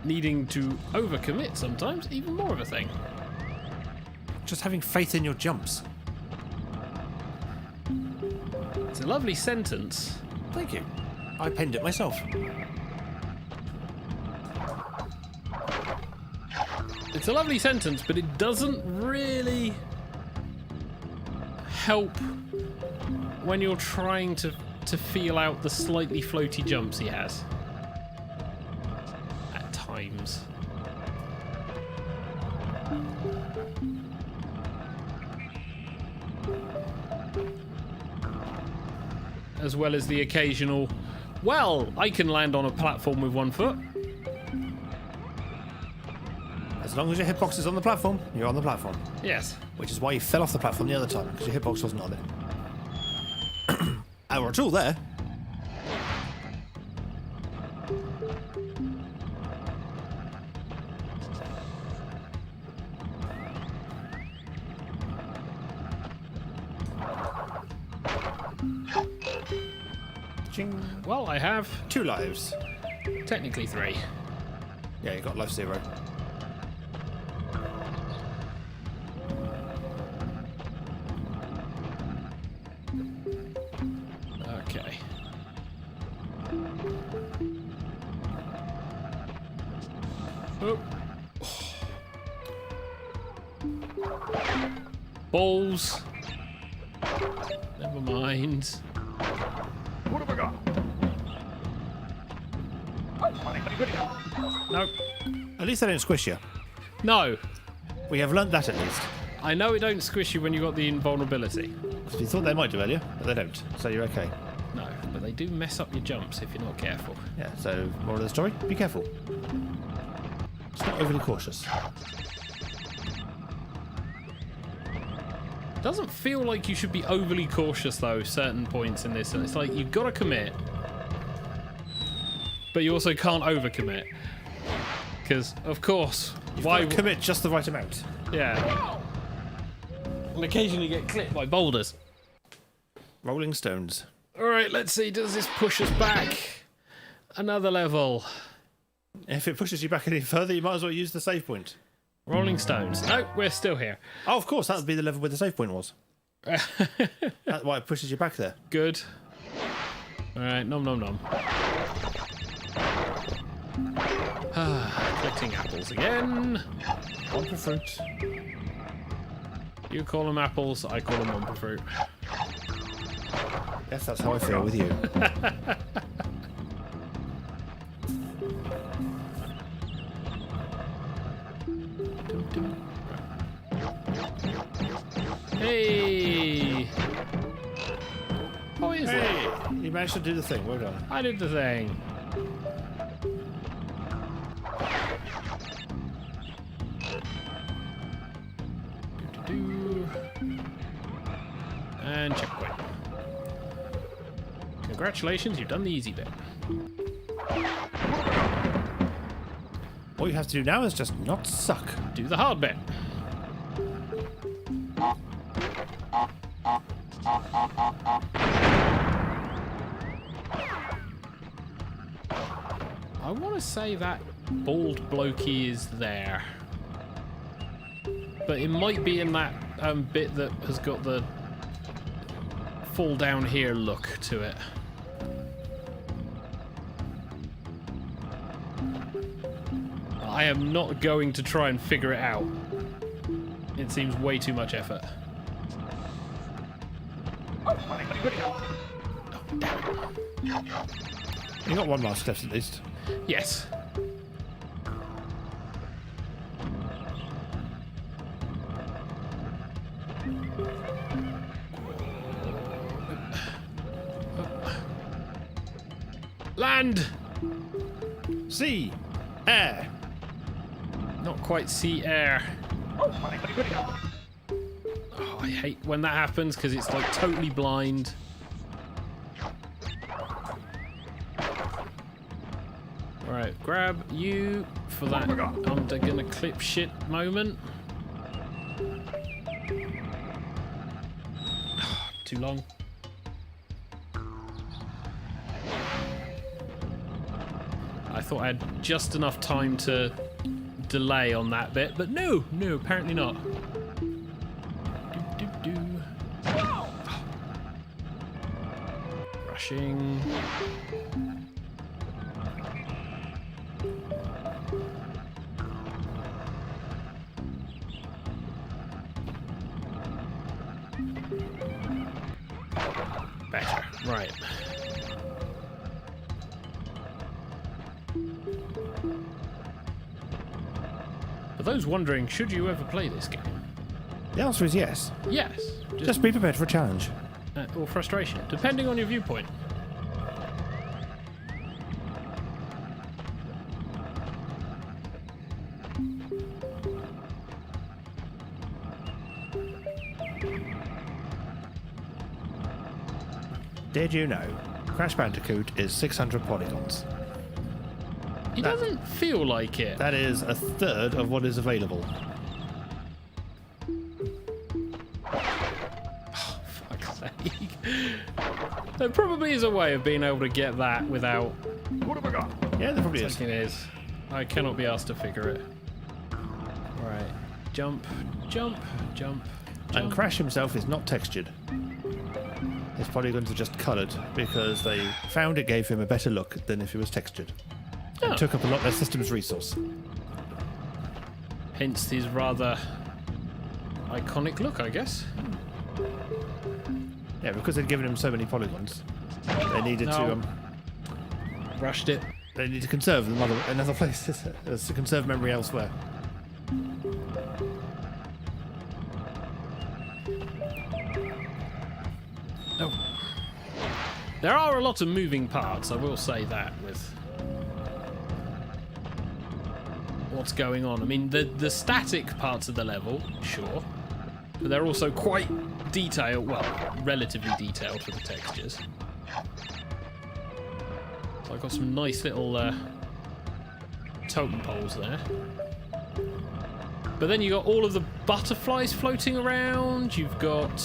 Needing to overcommit sometimes, even more of a thing. Just having faith in your jumps. It's a lovely sentence. Thank you. I penned it myself. It's a lovely sentence, but it doesn't really help when you're trying to feel out the slightly floaty jumps he has. At times. As well as the occasional, well, I can land on a platform with one foot. As long as your hitbox is on the platform, you're on the platform. Yes. Which is why you fell off the platform the other time, because your hitbox wasn't on it. Our tool there. Ching. Well, I have 2 lives. technically 3. Yeah, you got life 0. Okay. Oh. Balls. Never mind. What have I got? No. At least they don't squish you. No. We have learnt that at least. I know it don't squish you when you got the invulnerability. Because we thought they might do earlier, but they don't. So you're okay. No, but they do mess up your jumps if you're not careful. Yeah, so moral of the story, be careful. Just not overly cautious. Doesn't feel like you should be overly cautious though, certain points in this, and it's like you've got to commit. But you also can't overcommit. Because, of course, Why commit just the right amount? Yeah. And occasionally get clipped by boulders. Rolling stones. Alright, let's see, does this push us back? Another level. If it pushes you back any further, you might as well use the save point. Rolling stones. No, we're still here. Oh, of course, that would be the level where the save point was. That's why it pushes you back there. Good. Alright, nom nom nom. Collecting apples again. One fruit. You call them apples, I call them wumpa fruit. Yes, that's how I feel with you. Hey! What is that? Hey! You managed to do the thing. Well done. I did the thing. And checkpoint. Congratulations, you've done the easy bit. All you have to do now is just not suck. Do the hard bit. I want to say that bald blokey is there. But it might be in that bit that has got the fall down here look to it. I am not going to try and figure it out. It seems way too much effort. You got one mask left at least. Yes. Land! Sea! Air! Not quite sea air. Oh, I hate when that happens because it's like totally blind. Alright, grab you for that I'm gonna clip shit moment. Too long. I thought I had just enough time to delay on that bit, but no, apparently not. Rushing. Better, right. For those wondering, should you ever play this game? The answer is yes. Yes. Just be prepared for a challenge. Or frustration, depending on your viewpoint. Did you know Crash Bandicoot is 600 polygons? It doesn't feel like it. That is a third of what is available. Oh, fuck's sake. There probably is a way of being able to get that without... What have I got? Yeah, there probably is. It is. I cannot be asked to figure it. Alright. Jump, jump, jump, And jump. Crash himself is not textured. His polygons are just coloured because they found it gave him a better look than if it was textured. Oh. It took up a lot less system's resource. Hence his rather iconic look, I guess. Yeah, because they'd given him so many polygons, they needed to Rushed it. they need to conserve them in other places, to conserve memory elsewhere. Oh. There are a lot of moving parts, I will say that, with what's going on. I mean, the static parts of the level, sure, but they're also quite detailed, well, relatively detailed for the textures. So I've got some nice little totem poles there. But then you got all of the butterflies floating around, you've got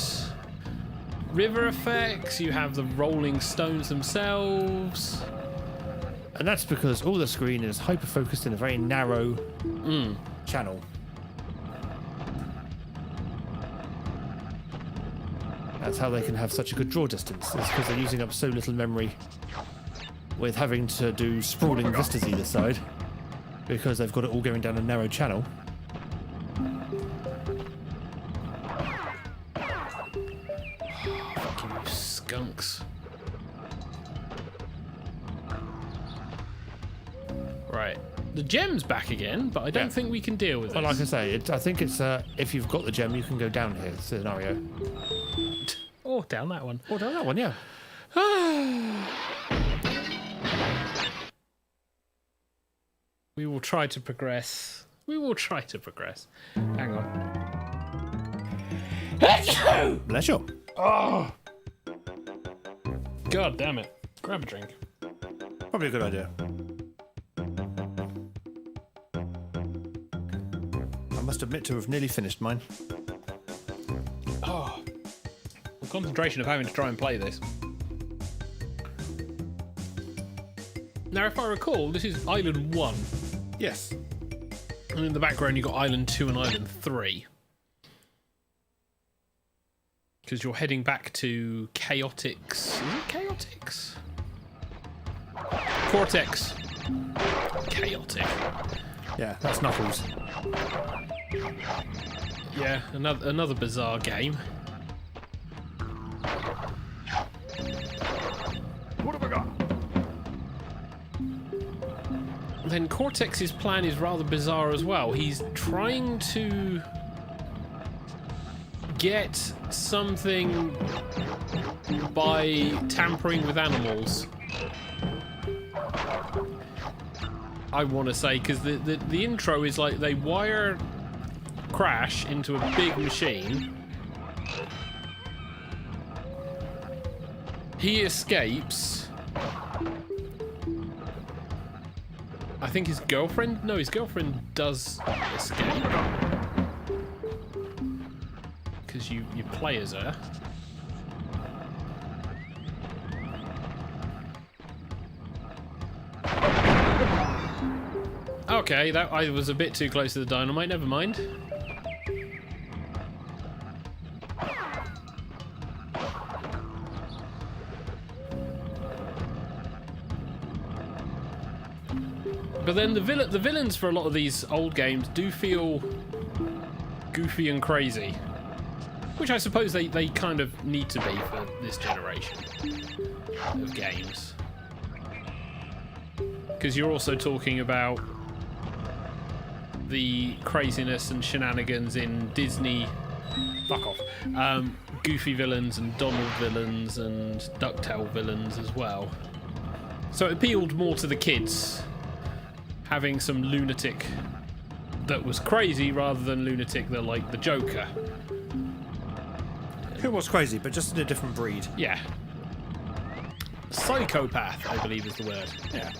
river effects, you have the rolling stones themselves. And that's because all the screen is hyper-focused in a very narrow channel. That's how they can have such a good draw distance. It's because they're using up so little memory with having to do sprawling vistas either side, because they've got it all going down a narrow channel. Fucking you skunks. Right. The gem's back again, but I don't think we can deal with it. Well, like I say, I think it's if you've got the gem, you can go down here scenario. Or down that one. Or down that one, yeah. We will try to progress. We will try to progress. Hang on. Bless you. Oh! God damn it. Grab a drink. Probably a good idea. I must admit to have nearly finished mine. Oh. The concentration of having to try and play this. Now, if I recall, this is Island 1. Yes. And in the background, you've got Island 2 and Island 3. Because you're heading back to Chaotix. Is it Chaotix? Cortex. Chaotic. Yeah, that's Knuckles. Yeah, another bizarre game. What have I got? Then Cortex's plan is rather bizarre as well. He's trying to get something by tampering with animals. I want to say, because the intro is like they wire Crash into a big machine. He escapes. I think his girlfriend... No, his girlfriend does escape. Because you play as her. Okay, that I was a bit too close to the dynamite, never mind. But then the villains for a lot of these old games do feel goofy and crazy. Which I suppose they kind of need to be for this generation of games. Because you're also talking about the craziness and shenanigans in Disney... Fuck off. Goofy villains and Donald villains and DuckTale villains as well. So it appealed more to the kids, having some lunatic that was crazy rather than lunatic that like the Joker. Who was crazy, but just in a different breed. Yeah. Psychopath, I believe is the word. Yeah.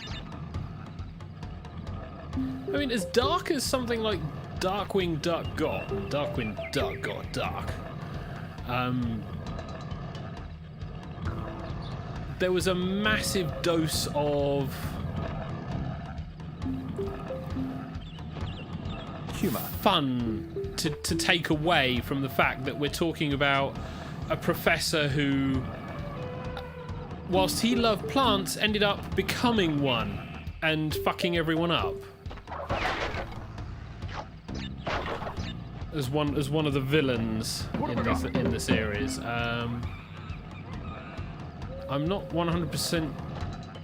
I mean, as dark as something like Darkwing Duck got, Darkwing Duck got dark. There was a massive dose of Humour. fun to take away from the fact that we're talking about a professor who, whilst he loved plants, ended up becoming one and fucking everyone up. As one of the villains in the series. I'm not 100%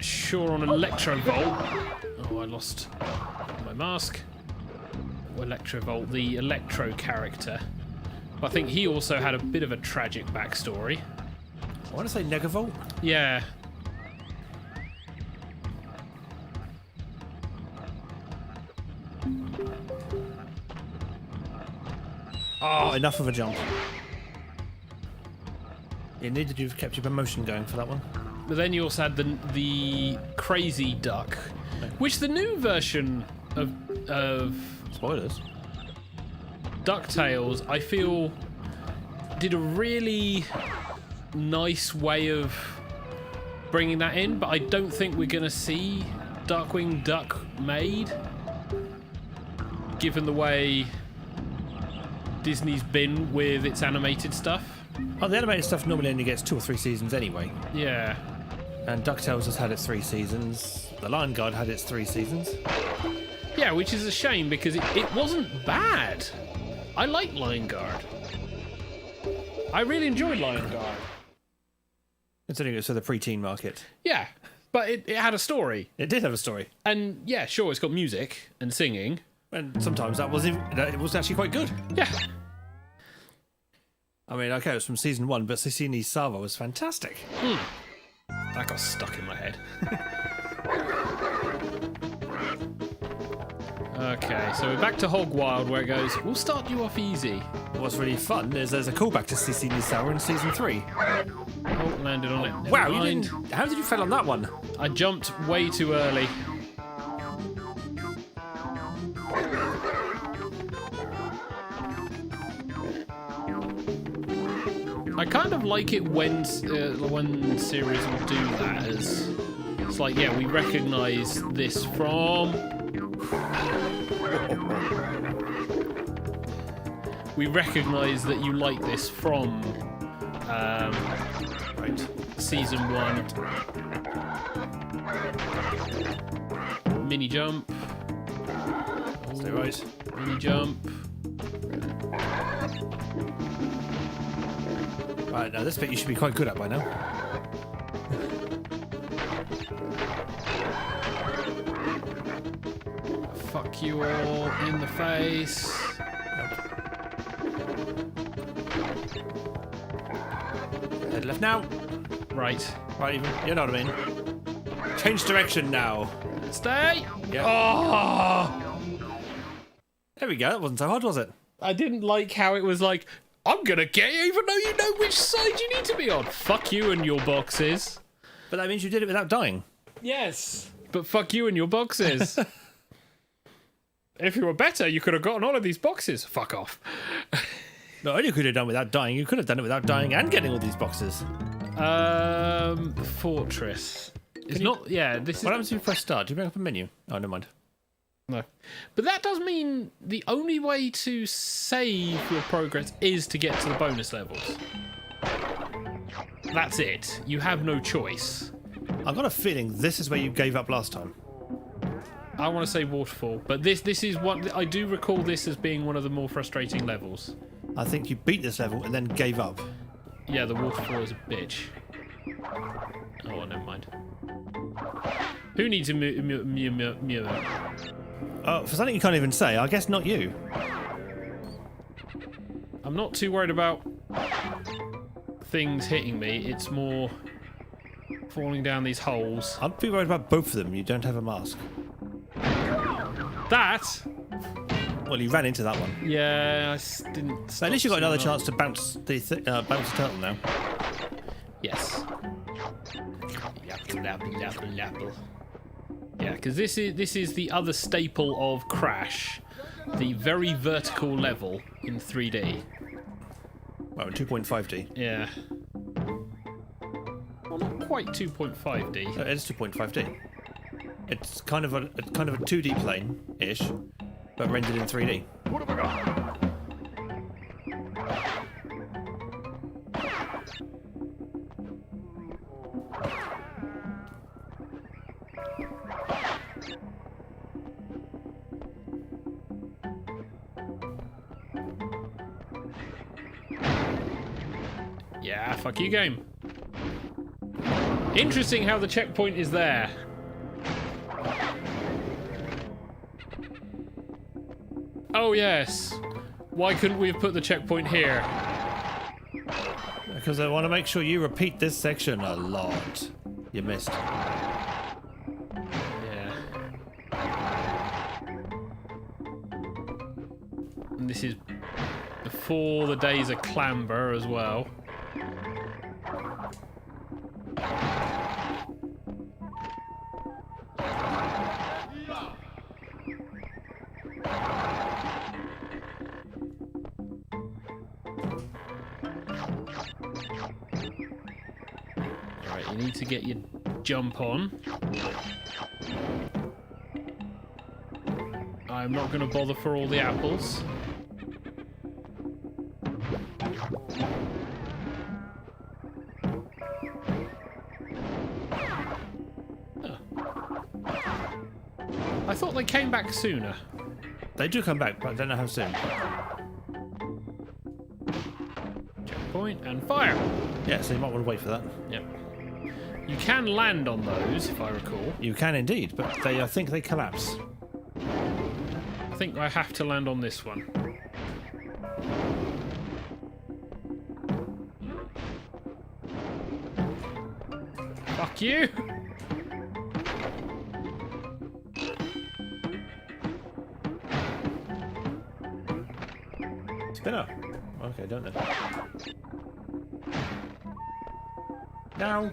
sure on Electrovolt. Oh, I lost my mask. Electrovolt, the Electro character. I think he also had a bit of a tragic backstory. I want to say Negavolt. Yeah. Oh, enough of a jump. You needed to have kept your emotion going for that one. But then you also had the Crazy Duck, which the new version of Spoilers. DuckTales, I feel, did a really nice way of bringing that in, but I don't think we're going to see Darkwing Duck made, given the way Disney's been with its animated stuff. Oh, the animated stuff normally only gets 2 or 3 seasons anyway. Yeah. And DuckTales has had its 3 seasons. The Lion Guard had its 3 seasons. Yeah, which is a shame because it wasn't bad. I like Lion Guard. I really enjoyed Lion Guard. Considering it's for the pre-teen market. Yeah, but it had a story. It did have a story. And yeah, sure, it's got music and singing. And sometimes it was actually quite good. Yeah. I mean, okay, it was from season 1, but Cecini Sava was fantastic. That got stuck in my head. Okay, so we're back to Hog Wild where it goes, we'll start you off easy. What's really fun is there's a callback to Cecini Sava in season 3. Oh, landed on it. Never Wow, mind. how did you fail on that one? I jumped way too early. I kind of like it when series will do that. As it's like, yeah, we recognise this from. We recognise that you like this from right, season 1. Mini jump. Stay right. Mini jump. Right, now this bit you should be quite good at by now. Fuck you all in the face. Head left now. Right. Right, even. You know what I mean. Change direction now. Stay. Yeah. Oh! There we go. That wasn't so hard, was it? I didn't like how it was like, I'm gonna get you even though you know which side you need to be on. Fuck you and your boxes. But that means you did it without dying. Yes. But fuck you and your boxes. If you were better, you could have gotten all of these boxes. Fuck off. Not only could you have done without dying, you could have done it without dying and getting all these boxes. Fortress. It's not. Yeah, this is. What happens if you press start? Do you bring up a menu? Oh, never mind. No. But that does mean the only way to save your progress is to get to the bonus levels. That's it. You have no choice. I've got a feeling this is where you gave up last time. I want to say waterfall, but this is what I do recall this as being one of the more frustrating levels. I think you beat this level and then gave up. Yeah, the waterfall is a bitch. Oh, never mind. Who needs a For something you can't even say, I guess not you. I'm not too worried about things hitting me. It's more falling down these holes. I'd be worried about both of them. You don't have a mask. That? Well, you ran into that one. Yeah, I didn't. But at least you got another chance to bounce the turtle now. Yes. Yeah, because this is the other staple of Crash, the very vertical level in 3D. Well, in 2.5D. Yeah. Well, not quite 2.5D. It is 2.5D. It's kind of a 2D plane-ish, but rendered in 3D. What have I got? Yeah, fuck you, game. Interesting how the checkpoint is there. Oh, yes. Why couldn't we have put the checkpoint here? Because I want to make sure you repeat this section a lot. You missed. Yeah. And this is before the days of clamber as well. Alright, you need to get your jump on. I'm not going to bother for all the apples. I thought they came back sooner. They do come back, but I don't know how soon. Checkpoint and fire. Yeah, so you might want to wait for that. Yep. You can land on those, if I recall. You can indeed, but I think they collapse. I think I have to land on this one. Fuck you! Spinner. Okay, don't they? Now.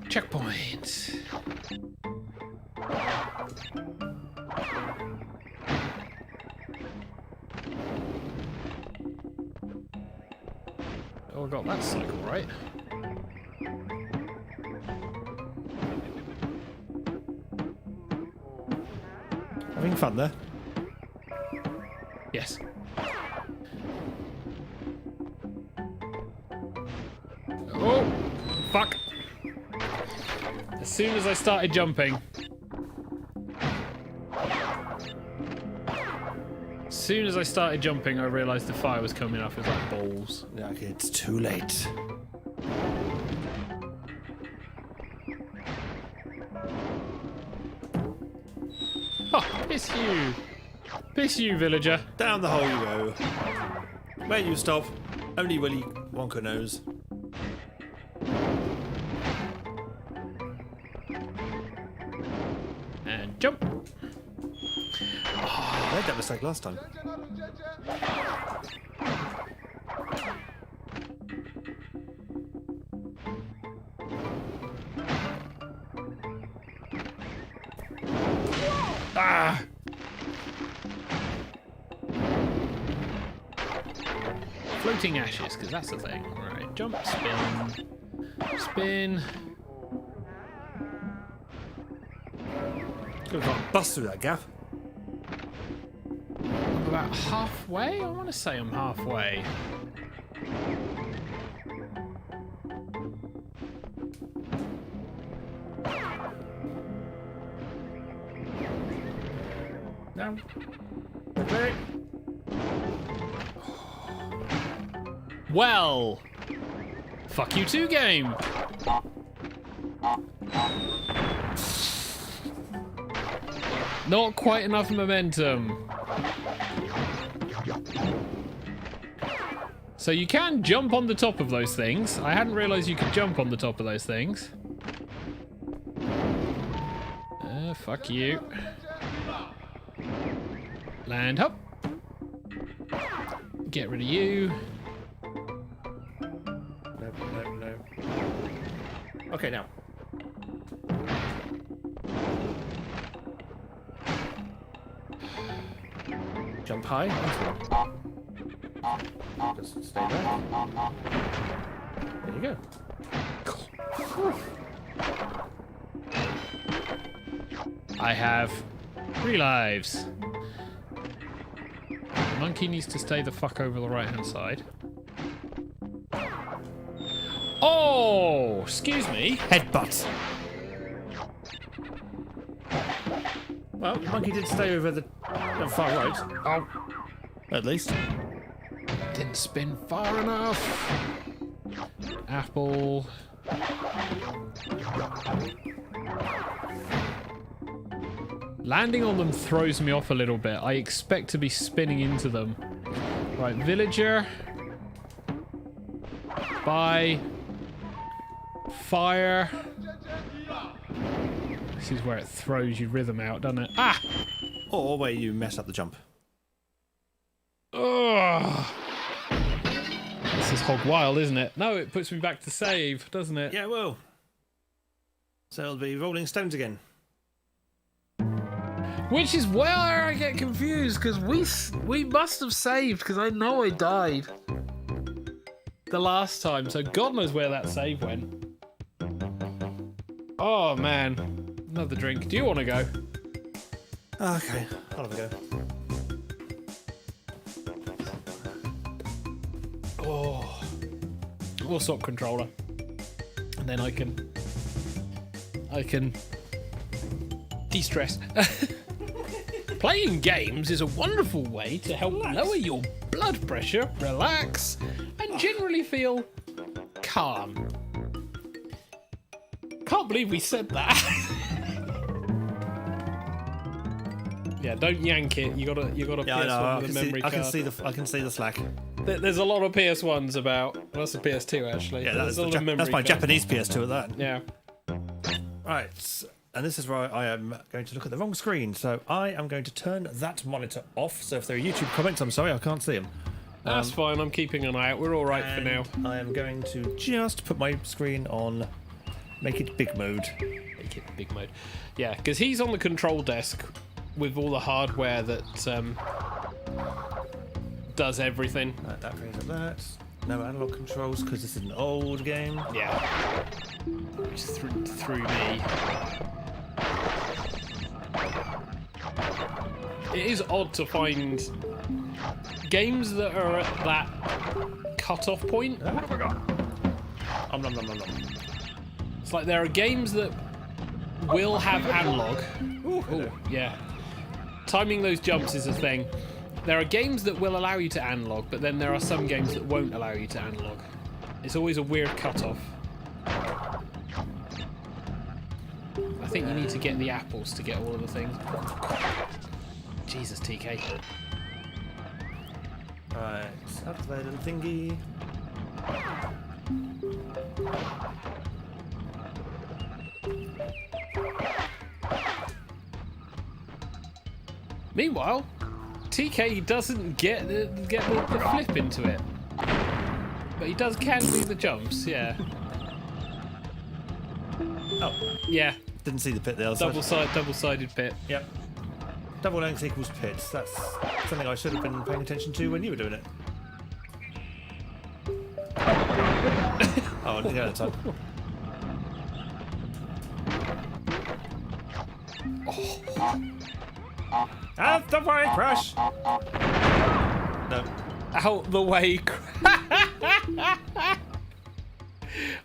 Checkpoint. Oh, I got that cycle right. Having fun there. Yes. Oh, fuck. As soon as I started jumping. As soon as I started jumping, I realised the fire was coming up as like balls. Yeah, okay, it's too late. Oh, piss you. Piss you, villager. Down the hole you go. Where you stop, only Willy Wonka knows. And jump. I made that mistake last time. Ah! Floating ashes, because that's the thing. Alright, jump, spin. Spin. We can't bust through that gap. I'm about halfway? I want to say I'm halfway. Now. Okay. Well, fuck you too, game. Not quite enough momentum. So you can jump on the top of those things. I hadn't realised you could jump on the top of those things. Fuck you. Land up. Get rid of you. No. Okay, now. Jump high. Just stay there. There you go. I have 3 lives. The monkey needs to stay the fuck over the right hand side. Oh, excuse me. Headbutt. Well, the monkey did stay over the far right. Oh, At least. didn't spin far enough. Apple. Landing on them throws me off a little bit. I expect to be spinning into them. Right, villager. Bye. Fire. This is where it throws your rhythm out, doesn't it? Ah! Or where you mess up the jump. Ugh. This is hog wild, isn't it? No, it puts me back to save, doesn't it? Yeah, well. So it'll be Rolling Stones again. Which is where I get confused, because we must have saved, because I know I died the last time, so God knows where that save went. Oh man, another drink. Do you want to go? Okay, I'll have a go. Oh, we'll swap controller, and then I I can de-stress. Playing games is a wonderful way to help lower your blood pressure, relax, and generally feel calm. Can't believe we said that. Yeah, don't yank it. You gotta Yeah, I know. PS1 with a memory card. I can see the slack. There's a lot of PS1s about. Well, that's a PS2 actually. Yeah, There's that's, a lot of memory that's my cards. Japanese PS2 at that. Yeah. Right, and this is where I am going to look at the wrong screen. So I am going to turn that monitor off. So if there are YouTube comments, I'm sorry, I can't see them. That's fine. I'm keeping an eye out. We're all right for now. I am going to just put my screen on, make it big mode. Make it big mode. Yeah, because he's on the control desk with all the hardware that does everything. That brings up that. No analog controls because this is an old game. Yeah. Which through me. It is odd to find games that are at that cut-off point. What have I got? Nom, nom, nom. It's like there are games that will have analog. Ooh, yeah. Timing those jumps is a thing. There are games that will allow you to analog, but then there are some games that won't allow you to analog. It's always a weird cut-off. I think you need to get the apples to get all of the things. Jesus, TK. Right, up to that little thingy. Meanwhile, TK doesn't get the flip into it. But he can do the jumps, yeah. Oh, Yeah, didn't see the pit there. double-sided pit. Yep. Double length equals pits. That's something I should have been paying attention to when you were doing it. Oh, the other time. Out the way, Crash! No. Out the way.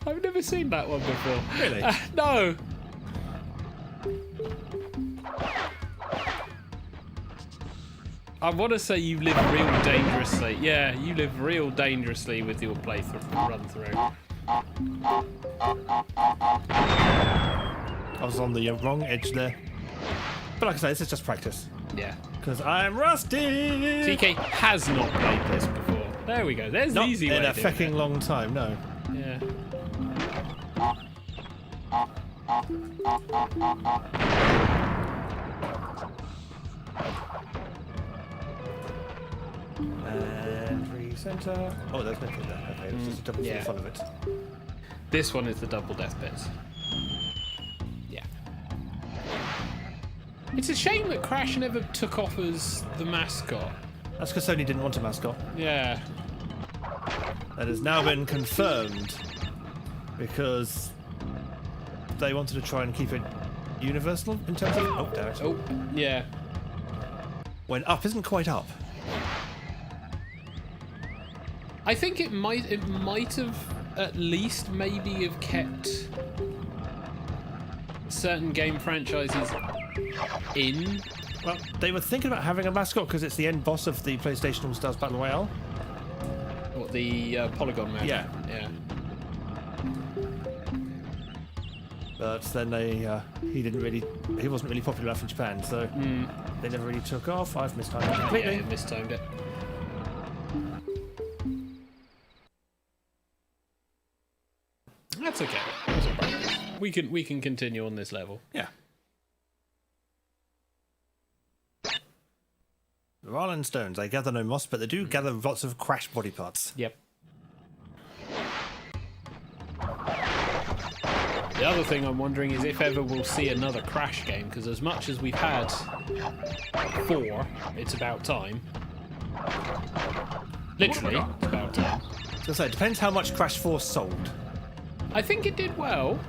I've never seen that one before. Really? No. I want to say you live real dangerously. Yeah, you live real dangerously with your playthrough run through. I was on the wrong edge there. But like I say, this is just practice. Yeah. Because I'm rusty! TK has not played this before. There we go. There's the Not easy way in a of doing fucking long time, no. it. Yeah. And recenter. Oh, there's no pit there. Okay, it's just a double for the fun of it. This one is the double death bits. Yeah. It's a shame that Crash never took off as the mascot. That's because Sony didn't want a mascot. Yeah. That has now been confirmed because they wanted to try and keep it universal in terms of. Oh, damn it. Oh, yeah. When up isn't quite up. I think it might have at least maybe have kept certain game franchises in. Well, they were thinking about having a mascot because it's the end boss of the PlayStation All Stars Battle Royale. What, the Polygon Man? Yeah. Yeah. But then he wasn't really popular enough in Japan, so they never really took off. I've mistimed it completely. Yeah, mistimed it. That's okay. That's all right. We can continue on this level. Yeah. Rolling stones. They gather no moss, but they do gather lots of Crash body parts. Yep. The other thing I'm wondering is if ever we'll see another Crash game, because as much as we've had 4, it's about time. Literally, it's about time. So it depends how much Crash 4 sold. I think it did well,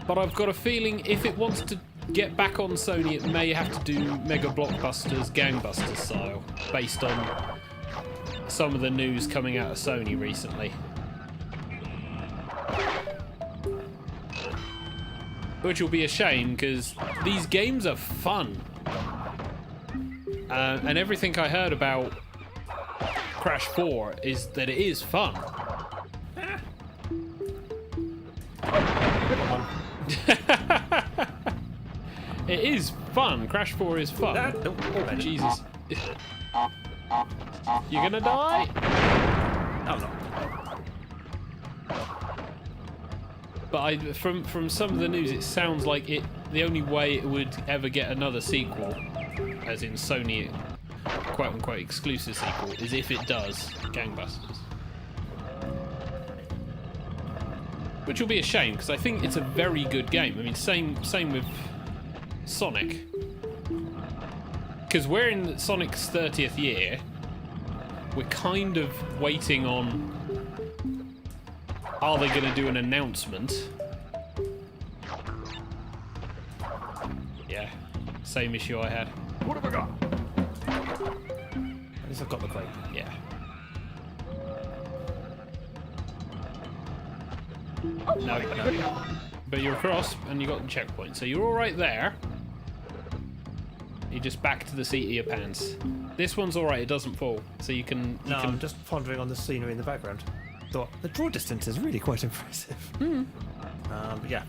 but I've got a feeling if it wants to get back on Sony, it may have to do Mega Blockbusters, Gangbusters style, based on some of the news coming out of Sony recently. Which will be a shame, because these games are fun. And everything I heard about Crash 4 is that it is fun. It is fun. Crash 4 is fun. Oh, Jesus. You're gonna die? No, no. But from some of the news, it sounds like the only way it would ever get another sequel, as in Sony quote-unquote exclusive sequel, is if it does gangbusters. Which will be a shame, because I think it's a very good game. I mean, same with Sonic. Because we're in Sonic's 30th year, we're kind of waiting on, are they going to do an announcement? Yeah, same issue I had. What have I got? At least I've got the crate. Yeah. No. But you're across and you got the checkpoint, so you're all right there. You're just back to the seat of your pants. This one's all right; it doesn't fall, so you can. No, I'm just pondering on the scenery in the background. Thought the draw distance is really quite impressive. But yeah.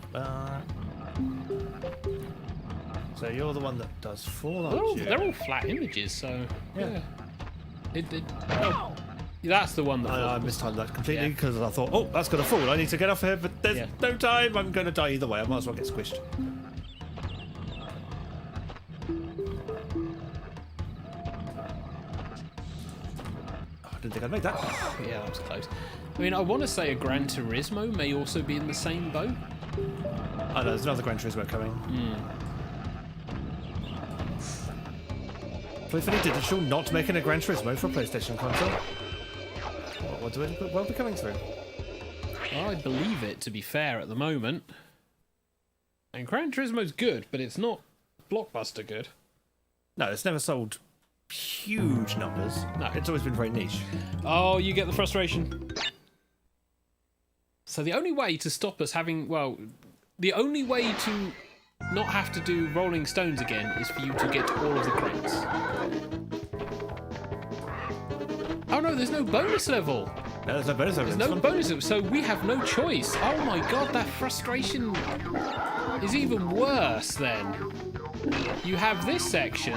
So you're the one that does fall, aren't you? They're all flat images, so yeah. Oh, that's the one that. I mistimed that completely because I thought, oh, that's gonna fall. I need to get off here, but there's no time. I'm gonna die either way. I might as well get squished. I didn't think I'd make that. Yeah, that was close. I mean, I want to say a Gran Turismo may also be in the same boat. Oh no, there's another Gran Turismo coming. Playfully Digital not making a Gran Turismo for a PlayStation console. What do it well be coming through? I believe it, to be fair, at the moment. And Gran Turismo's good, but it's not blockbuster good. No, it's never sold huge numbers. No. It's always been very niche. Oh, you get the frustration. So the only way to stop us having, well, the only way to not have to do Rolling Stones again is for you to get all of the crates. Oh no, there's no bonus level. No, there's no bonus level. There's no bonus level, so we have no choice. Oh my god, that frustration is even worse then. You have this section,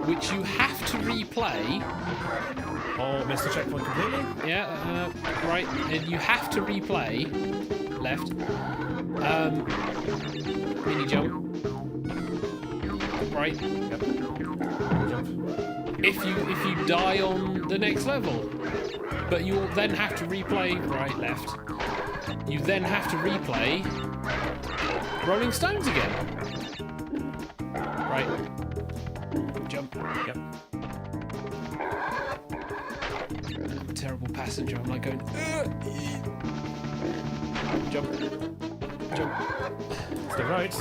which you have to replay. Oh, missed the checkpoint completely? Yeah, right. And you have to replay. Left. Mini jump. Right. Yep. Jump. If you die on the next level. But you'll then have to replay right, left. You then have to replay Rolling Stones again. Right. Jump. Yep. I'm a terrible passenger. I'm like going. Jump. Jump. Stay right.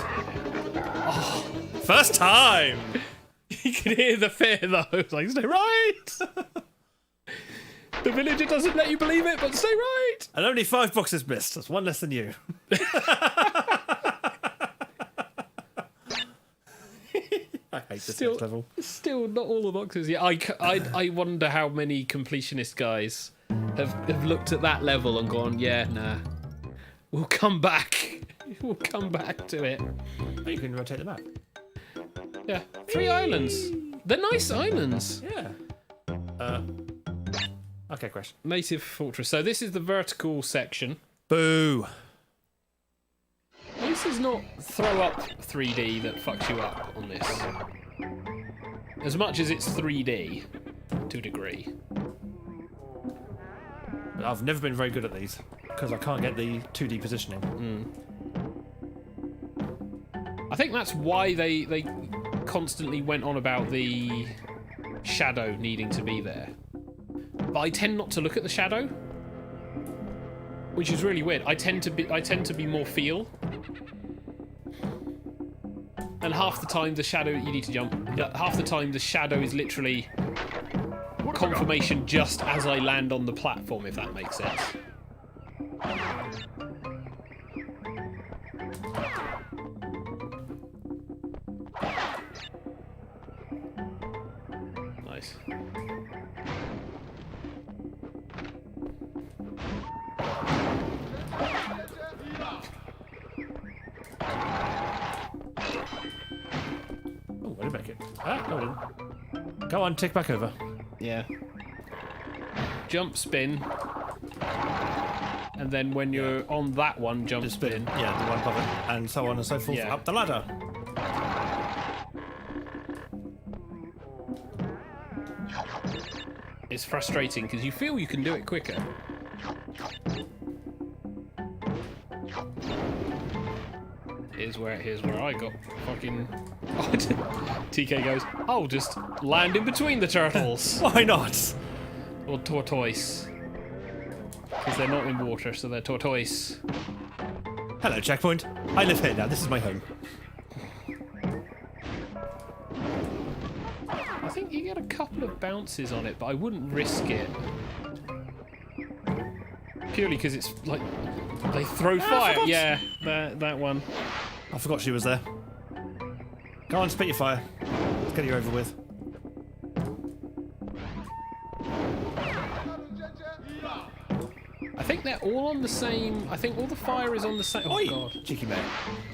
Oh, first time! You can hear the fear though. It's like, stay right! The villager doesn't let you believe it, but stay right! And only 5 boxes missed. That's one less than you. I hate this next level. Still not all the boxes. Yeah, I wonder how many completionist guys have looked at that level and gone, yeah, nah. We'll come back. We'll come back to it. Oh, you can rotate the map. Yeah. 3 islands. They're nice islands. Yeah. Okay, Crash. Native Fortress. So this is the vertical section. Boo! This is not throw up 3D that fucks you up on this. As much as it's 3D, to a degree. I've never been very good at these, because I can't get the 2D positioning. I think that's why they constantly went on about the shadow needing to be there. But I tend not to look at the shadow, which is really weird. I tend to be more feel, and half the time the shadow you need to jump. Half the time the shadow is literally confirmation just as I land on the platform, if that makes sense. Right. Oh, wait a minute. Ah, no, I didn't. Go on, tick back over. Yeah. Jump spin. And then when you're on that one, jump Just spin. Yeah, the one above it, and so on and so forth Yeah. up the ladder. It's frustrating because you feel you can do it quicker. Here's where I got fucking... TK goes, I'll just land in between the turtles. Why not? Or tortoise. Because they're not in water, so they're tortoise. Hello, checkpoint. I live here now. This is my home. I think you get a couple of bounces on it, but I wouldn't risk it. Purely because it's like they throw fire. forgot. Yeah, that one. I forgot she was there. Go on, spit your fire. Let's get you over with. I think they're all on the same. I think all the fire is on the same. Oh Oi, god! cheeky man.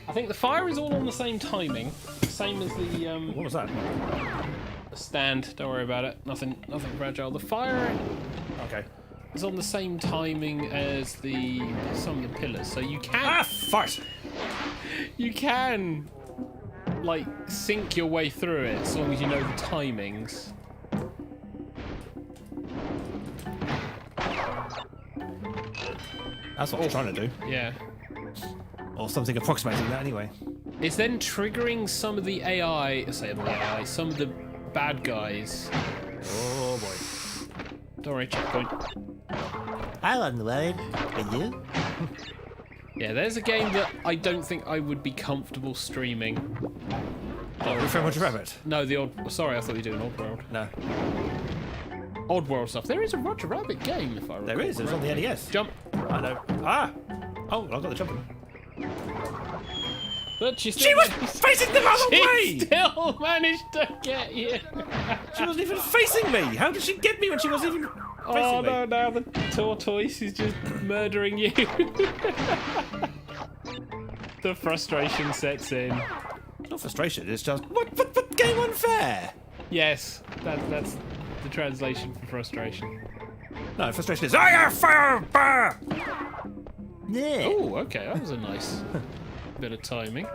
I think the fire is all on the same timing, same as the What was that? stand. Don't worry about it. Nothing fragile. The fire Okay. is on the same timing as some of the pillars, so you can. Ah, fart! You can, like, sink your way through it as long as you know the timings. That's what I'm trying to do. Yeah. Or something approximating that anyway. It's then triggering some of the AI, some of the bad guys. Oh boy. Don't worry, checkpoint. I'm on the way. Are you? Yeah, there's a game that I don't think I would be comfortable streaming. We're from Roger Rabbit. No, the Odd... Sorry, I thought you were doing Oddworld. No. Oddworld stuff. There is a Roger Rabbit game, if I recall. There is. It was on the NES. Jump. I know. Ah! Oh, I got the jumping. But she She was facing the other She way! still managed to get you. She wasn't even facing me! How did she get me when she wasn't even Oh facing me? no, now the tortoise is just murdering you. The frustration sets in. Not frustration, it's just, what game unfair? Yes, that's the translation for frustration. No, frustration is, I have fire! Bah! Yeah. Oh, okay, that was a nice bit of timing.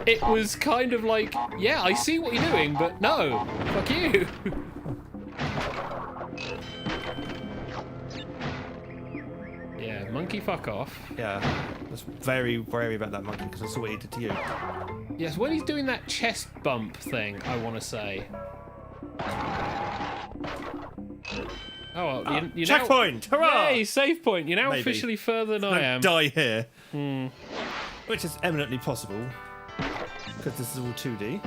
It was kind of like, yeah, I see what you're doing, but no, fuck you. Yeah, monkey fuck off. Yeah, I was very wary about that monkey because I saw what he did to you. Yes, when he's doing that chest bump thing, I want to say. Oh, well, you Checkpoint! Hurrah! Yay, save point. You're now Maybe. officially further than I am. Die here. Which is eminently possible because this is all 2D.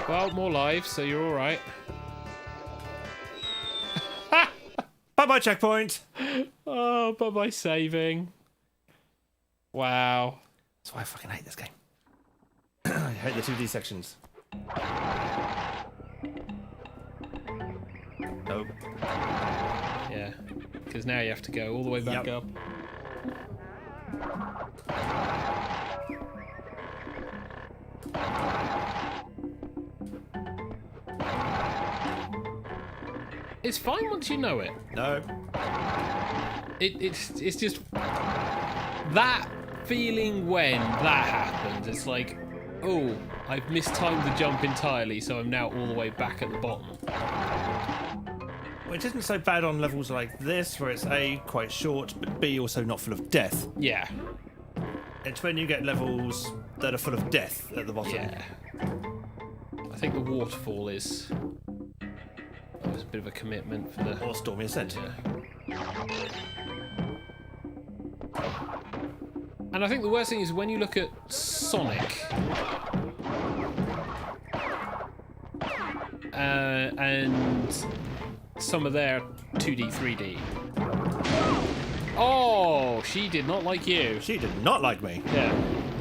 Well, more lives, so you're all right. Bye-bye, checkpoint! Oh, bye-bye saving. Wow. That's why I fucking hate this game. I hate the 2D sections. Nope. Yeah, because now you have to go all the way back Yep. up. It's fine once you know it. No. It's just that feeling when that happens. It's like, oh, I've mistimed the jump entirely, so I'm now all the way back at the bottom. Which isn't so bad on levels like this, where it's A, quite short, but B, also not full of death. Yeah. It's when you get levels that are full of death at the bottom. Yeah. I think the waterfall is a bit of a commitment for the... Or Stormy Ascent. Yeah. And I think the worst thing is when you look at Sonic and some of their 2D, 3D. Oh, she did not like you. She did not like me. Yeah.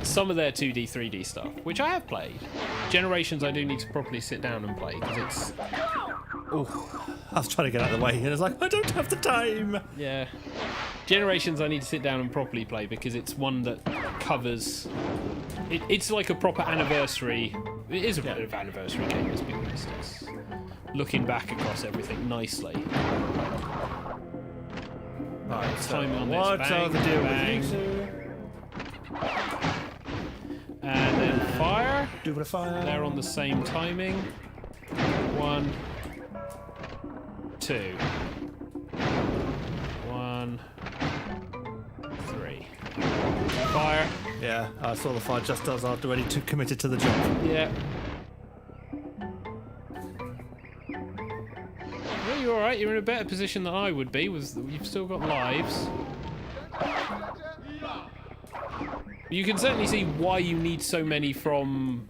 Some of their 2D, 3D stuff, which I have played. Generations I do need to properly sit down and play, because it's... Oh, I was trying to get out of the way, and it's like, I don't have the time. yeah. Generations I need to sit down and properly play, because it's one that covers... It's like a proper anniversary... It is a bit of anniversary game, let's be honest. It's looking back across everything nicely. Right, so Timing on this. what Bang, are the deal bang. with you two? And then fire. Do a bit of fire. They're on the same timing. 1, 2. 1, 3. Fire. Yeah, I saw the fire just as after ready to committed to the jump. Yeah. Well, you're alright. You're in a better position than I would be. You've still got lives. You can certainly see why you need so many from...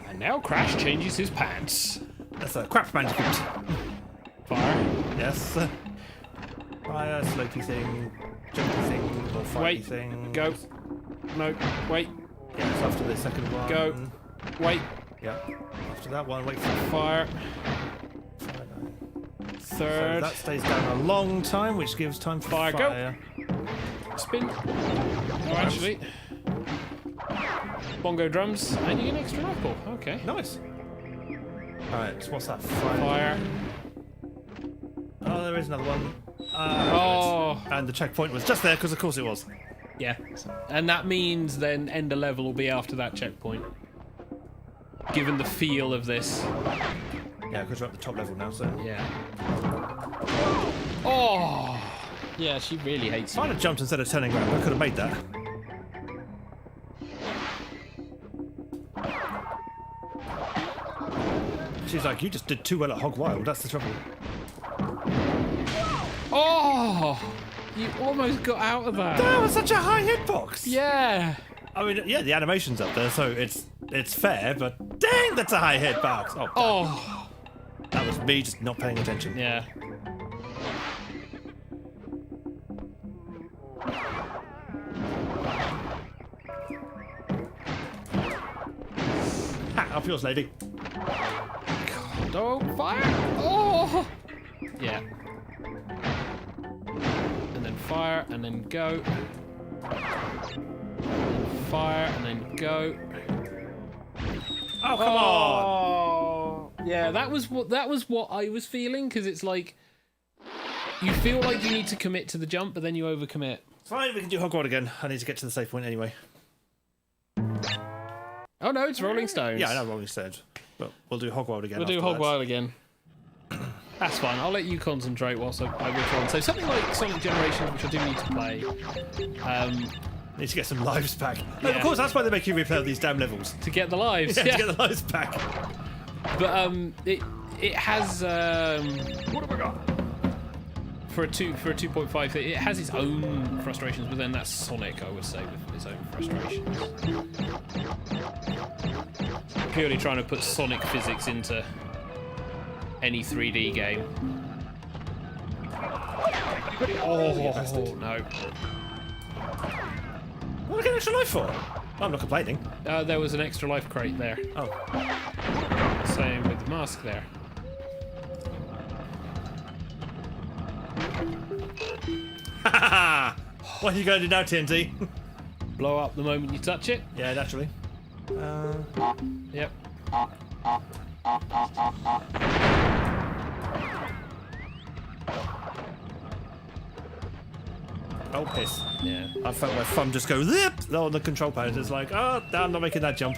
And now Crash changes his pants. That's a crap Bandicoot. Fire. Yes. Fire, slopey thing, jumpy thing, or fighty Wait. thing. Go. No. Wait. Yes, after the second one. Go. Wait. Yeah. After that one, wait for Fire. So Third. that stays down a long time, which gives time for Fire, fire. go. Spin. Oh, actually. Bongo drums. And you get an extra life ball. Okay. Nice. Alright, so what's that? Fire. Fire. Oh, there is another one. Oh. And the checkpoint was just there, because of course it was. Yeah. And that means then end of level will be after that checkpoint. Given the feel of this. Yeah, because we're at the top level now, so. Yeah. Oh! Yeah, she really hates If I'd you. have jumped instead of turning around, I could have made that. She's like, you just did too well at Hog Wild, that's the trouble. Oh! You almost got out of that. That was such a high hitbox! Yeah. I mean, yeah, the animation's up there, so it's fair, but dang, that's a high hitbox! Oh, Oh. that was me just not paying attention. Yeah. Ha, up yours, lady. Don't fire! Oh! Yeah. And then fire, and then go. Fire, and then go. Oh, come on! Oh! Yeah, that was what I was feeling, because it's like you feel like you need to commit to the jump, but then you overcommit. Fine, we can do Hog Wild again. I need to get to the safe point anyway. Oh no, it's Rolling Stones. Yeah, I know Rolling Stones, but we'll do Hog Wild again. We'll do afterwards. Hog Wild again. That's fine. I'll let you concentrate whilst I go on. So something like Sonic Generations, which I do need to play. Need to get some lives back. No, Yeah. of course, that's why they make you replay these damn levels. To get the lives. Yeah, Yeah. to get the lives back. But it has What have I got? for a 2.5, it has its own frustrations, but then that's Sonic, I would say, with its own frustrations. Purely trying to put Sonic physics into any 3D game. Oh no! What am I getting extra life for? I'm not complaining. There was an extra life crate there. Oh. Same with the mask there. What are you going to do now, TNT? Blow up the moment you touch it. Yeah, naturally. Yep. Oh, piss. Yeah. I felt my thumb just go zip on the control pad. It's like, oh, I'm not making that jump.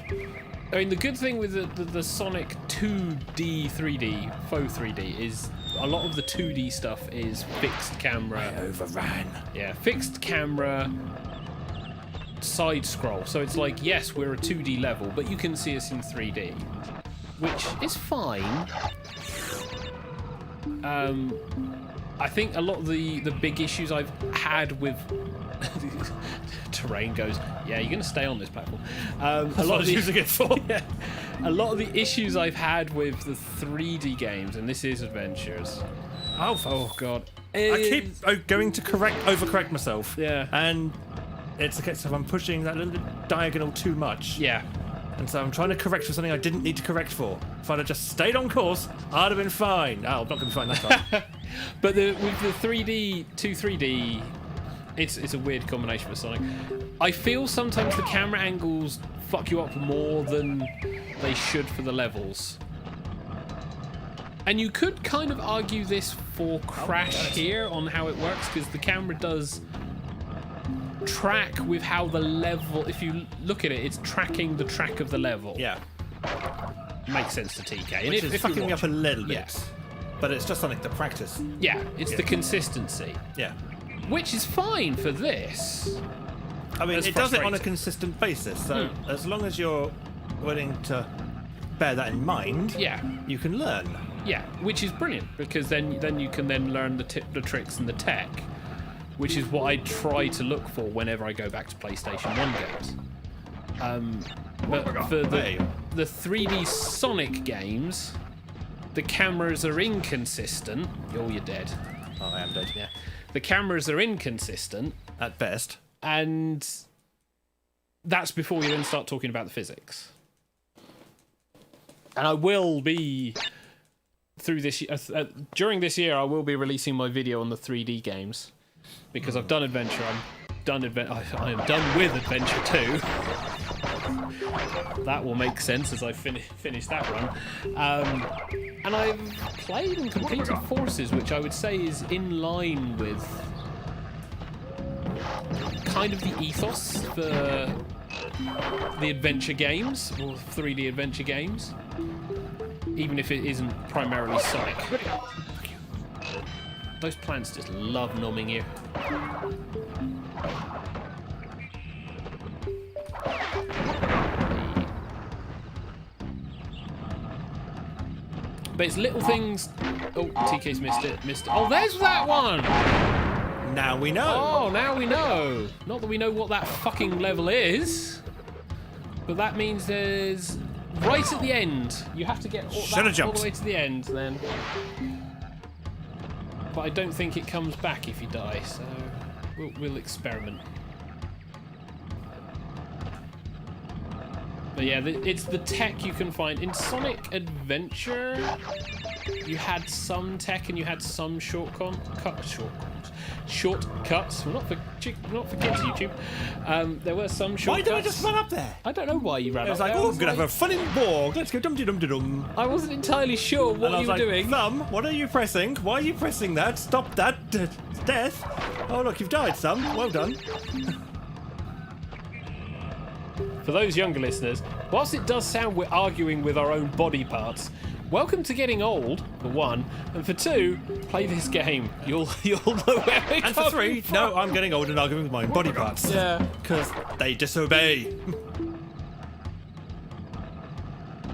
I mean, the good thing with the Sonic 2D, 3D, faux 3D is a lot of the 2D stuff is fixed camera. Overran. Yeah, fixed camera, side scroll. So it's like, yes, we're a 2D level, but you can see us in 3D, which is fine. I think a lot of the big issues I've had with terrain goes, yeah, you're going to stay on this platform. A lot of the, using it for. yeah, a lot of the issues I've had with the 3D games, and this is Adventures, Oh god. I keep going to overcorrect myself. Yeah. And it's a case of I'm pushing that little diagonal too much. Yeah. And so I'm trying to correct for something I didn't need to correct for. If I'd have just stayed on course, I'd have been fine. Oh, I'm not going to be fine that time. But with the 3D, it's a weird combination for Sonic. I feel sometimes the camera angles fuck you up more than they should for the levels. And you could kind of argue this for Crash here on how it works, because the camera does track with how the level, if you look at it, it's tracking the track of the level. Yeah. Makes sense to TK. Which is fucking me up a little bit. Yeah. But it's just something to practice. Yeah, it's the consistency. Yeah. Which is fine for this. I mean, It's it does it on a frustrating. consistent basis, so as long as you're willing to bear that in mind, Yeah. you can learn. Yeah, which is brilliant, because then you can then learn the tricks and the tech, which is what I try to look for whenever I go back to PlayStation 1 games. But for the 3D Sonic games, the cameras are inconsistent. Oh, you're dead. Oh, I am dead. Yeah. The cameras are inconsistent, At best. and that's before you then start talking about the physics. And I will be through this during this year. I will be releasing my video on the 3D games, because I've done Adventure. I am done with Adventure 2. That will make sense as I finish that run. And I've played and completed Forces, which I would say is in line with kind of the ethos for the adventure games, or 3D adventure games, even if it isn't primarily Sonic. Those plants just love numbing you. But it's little things. Oh, TK's missed it. Oh, there's that one! Now we know. Oh, now we know. Not that we know what that fucking level is, but that means there's right at the end. You have to get all the way to the end then. But I don't think it comes back if you die, so we'll experiment. But yeah, it's the tech you can find in Sonic Adventure. You had some tech and you had some shortcuts. Well, not for kids, YouTube. There were some shortcuts. Why did I just run up there? I don't know why you ran I up was like, there. oh, I'm going to have a fun in Borg. Let's go dum-de-dum-de-dum. I wasn't entirely sure what you were doing. Thumb, what are you pressing? Why are you pressing that? Stop that. Death. Oh, look, you've died, Thumb. Well done. For those younger listeners, whilst it does sound we're arguing with our own body parts, welcome to getting old, for one, and for two, play this game. You'll know where we're And for three, no, I'm getting old and arguing with my own body parts. Yeah. Because they disobey.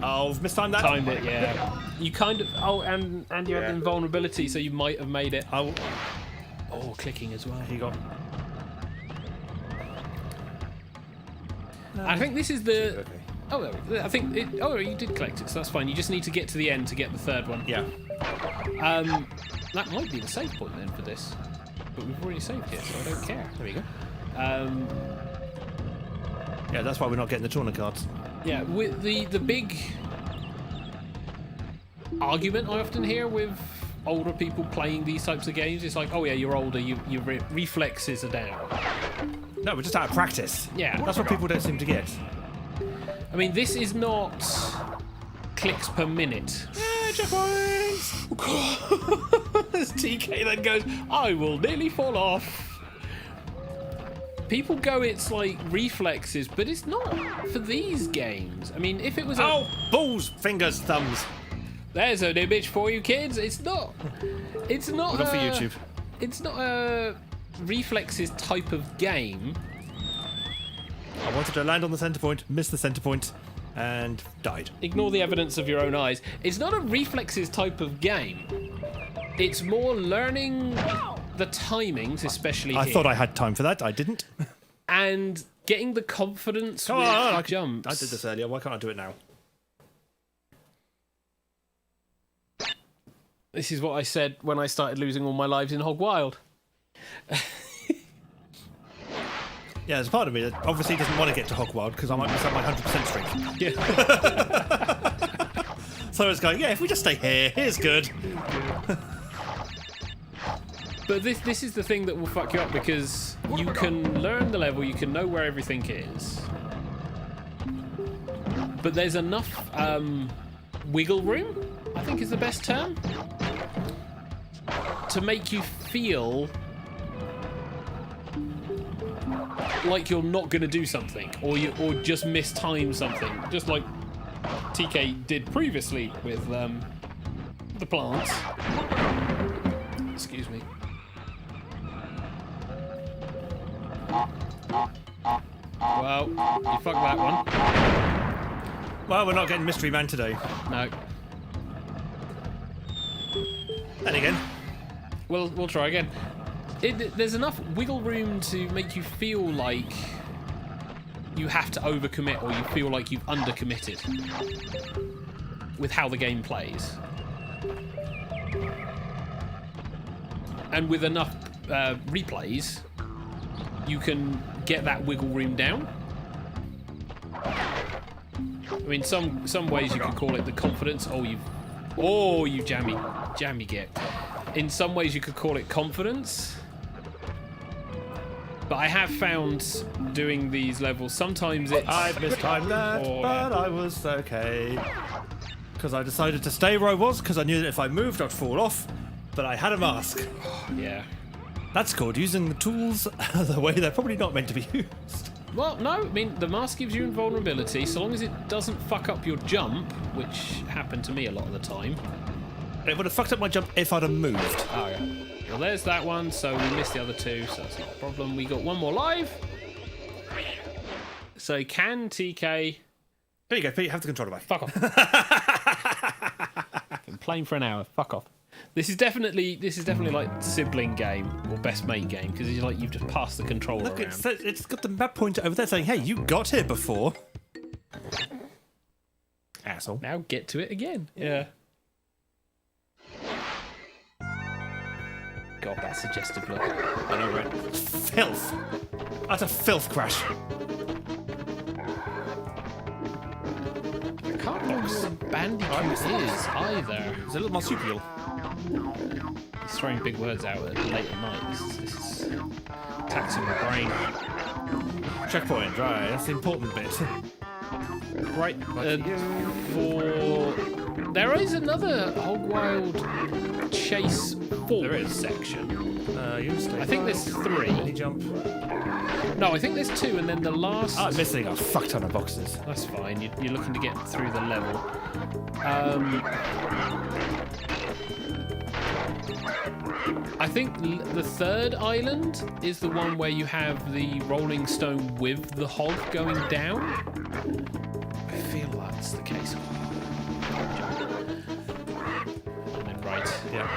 Oh, I've mistimed that. Timed it, yeah. You kind of... Oh, and you had invulnerability, so you might have made it. Oh, Clicking as well. you got... I think this is the... Okay. Oh, I think... you did collect it, so that's fine. You just need to get to the end to get the third one. Yeah. That might be the save point then for this. But we've already saved it, so I don't care. There we go. Yeah, that's why we're not getting the Torna cards. Yeah, with the big argument I often hear with older people playing these types of games is like, oh yeah, you're older, your reflexes are down. No, we're just out of practice. Yeah. That's what people don't seem to get. I mean, this is not clicks per minute. Checkpoints! As TK then goes, I will nearly fall off. People go, it's like reflexes, but it's not for these games. I mean, if it was balls, fingers, thumbs. There's an image for you kids. It's not Not for YouTube. It's not a reflexes type of game. I wanted to land on the centre point, missed the centre point, and died. Ignore the evidence of your own eyes. It's not a reflexes type of game. It's more learning the timings, especially I here, thought I had time for that. I didn't. and getting the confidence Come with on, jumps. I did this earlier. Why can't I do it now? This is what I said when I started losing all my lives in Hog Wild. Yeah, there's a part of me that obviously doesn't want to get to Hog Wild because I might miss out my 100% streak. Yeah. So it's going, yeah, if we just stay here, here's good. But this is the thing that will fuck you up, because you can learn the level, you can know where everything is, but there's enough wiggle room, I think is the best term, to make you feel like you're not going to do something, or just mistime something, just like TK did previously with the plants. Excuse me. Well, you fucked that one. Well, we're not getting Mystery Man today. No. And again. We'll try again. There's enough wiggle room to make you feel like you have to overcommit, or you feel like you've undercommitted with how the game plays. And with enough replays, you can get that wiggle room down. I mean, some ways you could call it the confidence. Oh, you jammy git. In some ways you could call it confidence. But I have found doing these levels, sometimes it's... I've mistimed that, but I was okay. Because I decided to stay where I was, because I knew that if I moved I'd fall off, but I had a mask. Yeah. That's called using the tools the way they're probably not meant to be used. Well, no, I mean, the mask gives you invulnerability, so long as it doesn't fuck up your jump, which happened to me a lot of the time. It would have fucked up my jump if I'd have moved. Oh, yeah. Well, there's that one, so we missed the other two, so that's not a problem. We got one more live. So can TK... There you go, Pete, have the controller back. Fuck off. Been playing for an hour. Fuck off. This is definitely like sibling game or best mate game, because it's like you've just passed the controller Look, around. it's got the map pointer over there saying, hey, you got here before. Asshole. Now get to it again. Yeah. God, that suggestive look. I know, right? Filth. That's a filth crash. I can't remember what Bandicoot is either. It's a little marsupial. He's throwing big words out late at night. This is taxing my brain. Checkpoint, right, that's the important bit. Right, there is another Hog Wild Chase 4 section. I think there's 3. Mini jump. No, I think there's 2, and then the last... I'm missing a fuck ton of boxes. That's fine, you're looking to get through the level. I think the third island is the one where you have the rolling stone with the hog going down. I feel that's the case. And then right, Yeah.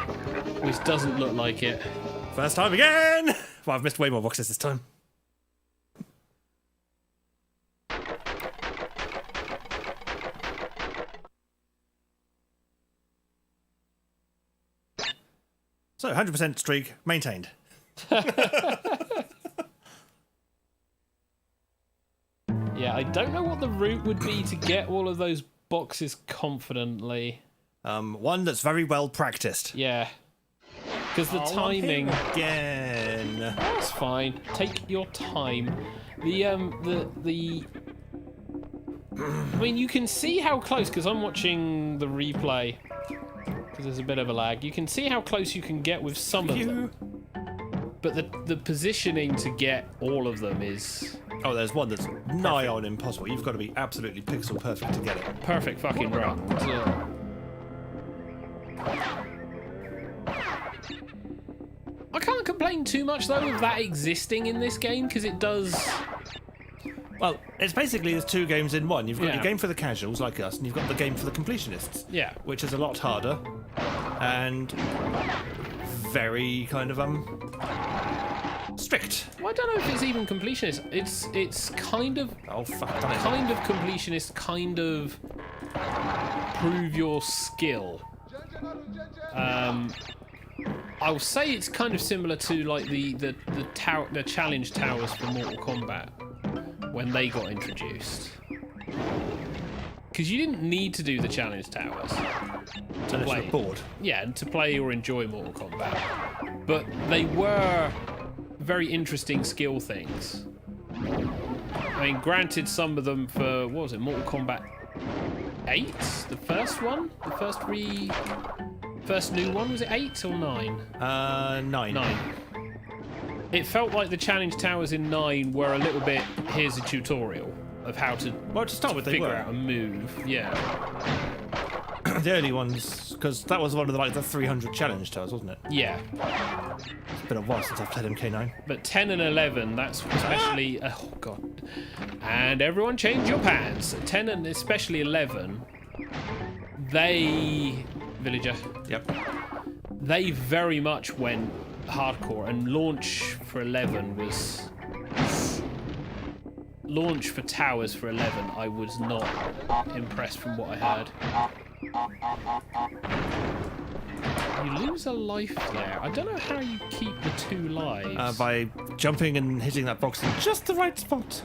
which doesn't look like it. First time again! Well, I've missed way more boxes this time. So, 100% streak maintained. Yeah, I don't know what the route would be to get all of those boxes confidently. One that's very well practiced. Yeah. Because the timing... Again. That's fine. Take your time. I mean, you can see how close, because I'm watching the replay, because there's a bit of a lag. You can see how close you can get with some of them. But the positioning to get all of them is... Oh, there's one that's nigh on impossible. You've got to be absolutely pixel perfect to get it. Perfect fucking run. I can't complain too much, though, of that existing in this game, because it does... Well, it's basically there's 2 games in one. You've got Yeah. your game for the casuals like us, and you've got the game for the completionists. Yeah. Which is a lot harder and very kind of strict. Well, I don't know if it's even completionist. It's kind of Oh fuck! kind of completionist, kind of prove your skill. I will say it's kind of similar to like the challenge towers for Mortal Kombat when they got introduced. Because you didn't need to do the challenge towers to play. Bored. Yeah, and to play or enjoy Mortal Kombat. But they were very interesting skill things. I mean, granted, some of them for, what was it, Mortal Kombat 8? The first one? The first new one? Was it 8 or 9? 9. 9. It felt like the challenge towers in 9 were a little bit, here's a tutorial of how to, To start with, they figure were. out a move. Yeah. The early ones, because that was one of the 300 challenge towers, wasn't it? Yeah. It's been a while since I've played MK9. But 10 and 11, that's especially... Oh, God. And everyone change your pants. 10 and especially 11, they... Villager. Yep. They very much went hardcore, and launch for 11 was... Launch for towers for 11, I was not impressed from what I heard. You lose a life there. I don't know how you keep the 2 lives. By jumping and hitting that box in just the right spot.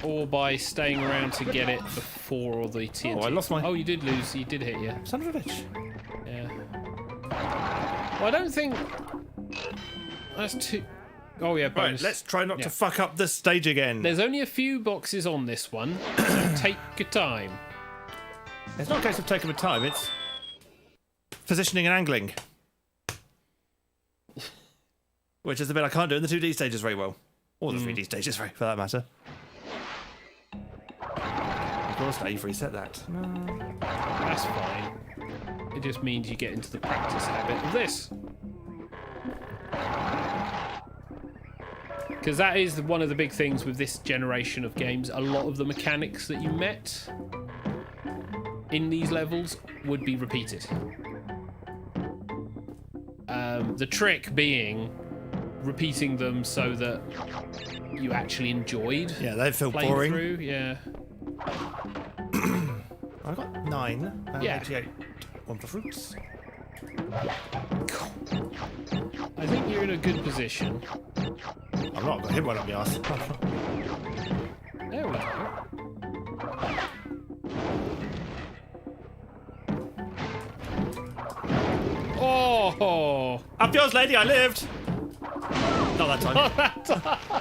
Or by staying around to get it before all the TNT. Oh, I lost my... Oh, you did lose. You did hit, yeah. Son of a bitch. Yeah. Well, I don't think... That's too... Oh, yeah, bonus. Right, let's try not to fuck up this stage again. There's only a few boxes on this one, so take your time. It's not a case of taking the time, it's positioning and angling. Which is the bit I can't do in the 2D stages very well. Or the 3D stages, for that matter. Of course, now you've reset that. No. That's fine. It just means you get into the practice habit of this. Because that is one of the big things with this generation of games. A lot of the mechanics that you met in these levels would be repeated. The trick being repeating them so that you actually enjoyed. Yeah, they feel playing boring. Through. Yeah. I got 9. Yeah. 88. One for fruits. I think you're in a good position. I'm not got him right up the arse. There we go. Oh! Up yours, lady, I lived! Not that time.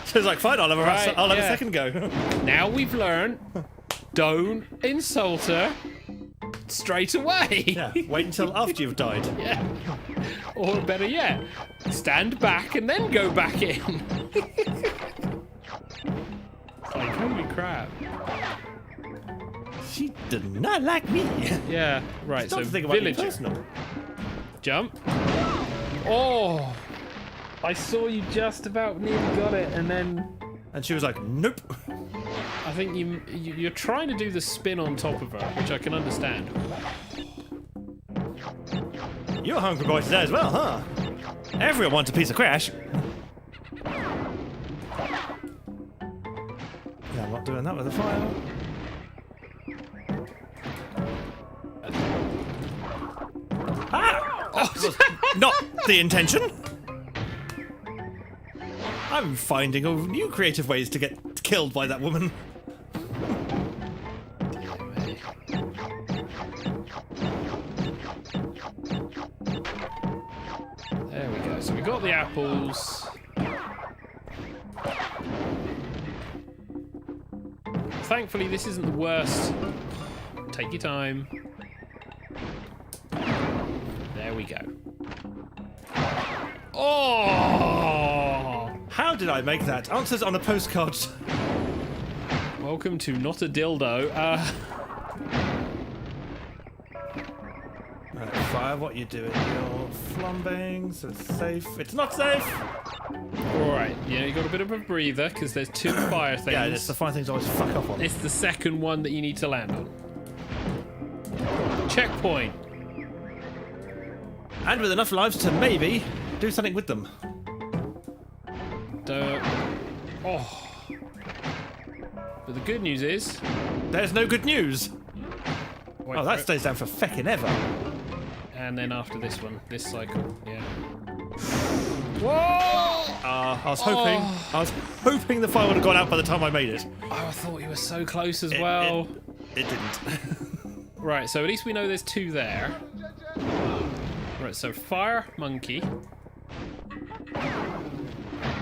So it's like, fine, I'll have a second go. Now we've learned, don't insult her straight away. Yeah, wait until after you've died. Yeah. Or better yet, stand back and then go back in. It's like, holy crap. She did not like me. Yeah, right, so Think about you villager. personal. Jump. Oh! I saw you just about nearly got it, and then... And she was like, nope. I think you're trying to do the spin on top of her, which I can understand. You're a hungry boy today as well, huh? Everyone wants a piece of Crash. Yeah, I'm not doing that with a fire. Ah! That was not the intention. I'm finding new creative ways to get killed by that woman. There we go. So we got the apples. Thankfully, this isn't the worst. Take your time. There we go. Oh! How did I make that? Answers on a postcard. Welcome to Not a Dildo. Right, fire, what you doing? You're flambing, so it's safe. It's not safe! Alright, yeah, you got a bit of a breather because there's 2 fire things. Yeah, it's the fire things I always fuck up on. It's the second one that you need to land on. Checkpoint. And with enough lives to maybe do something with them. Oh. But the good news is... There's no good news. Wait Oh, for that it. stays down for feckin' ever. And then after this one, this cycle, yeah. Whoa! I was hoping the fire would have gone out by the time I made it. Oh, I thought you were so close as well. It didn't. Right, so at least we know there's 2 there. Right, so fire, monkey.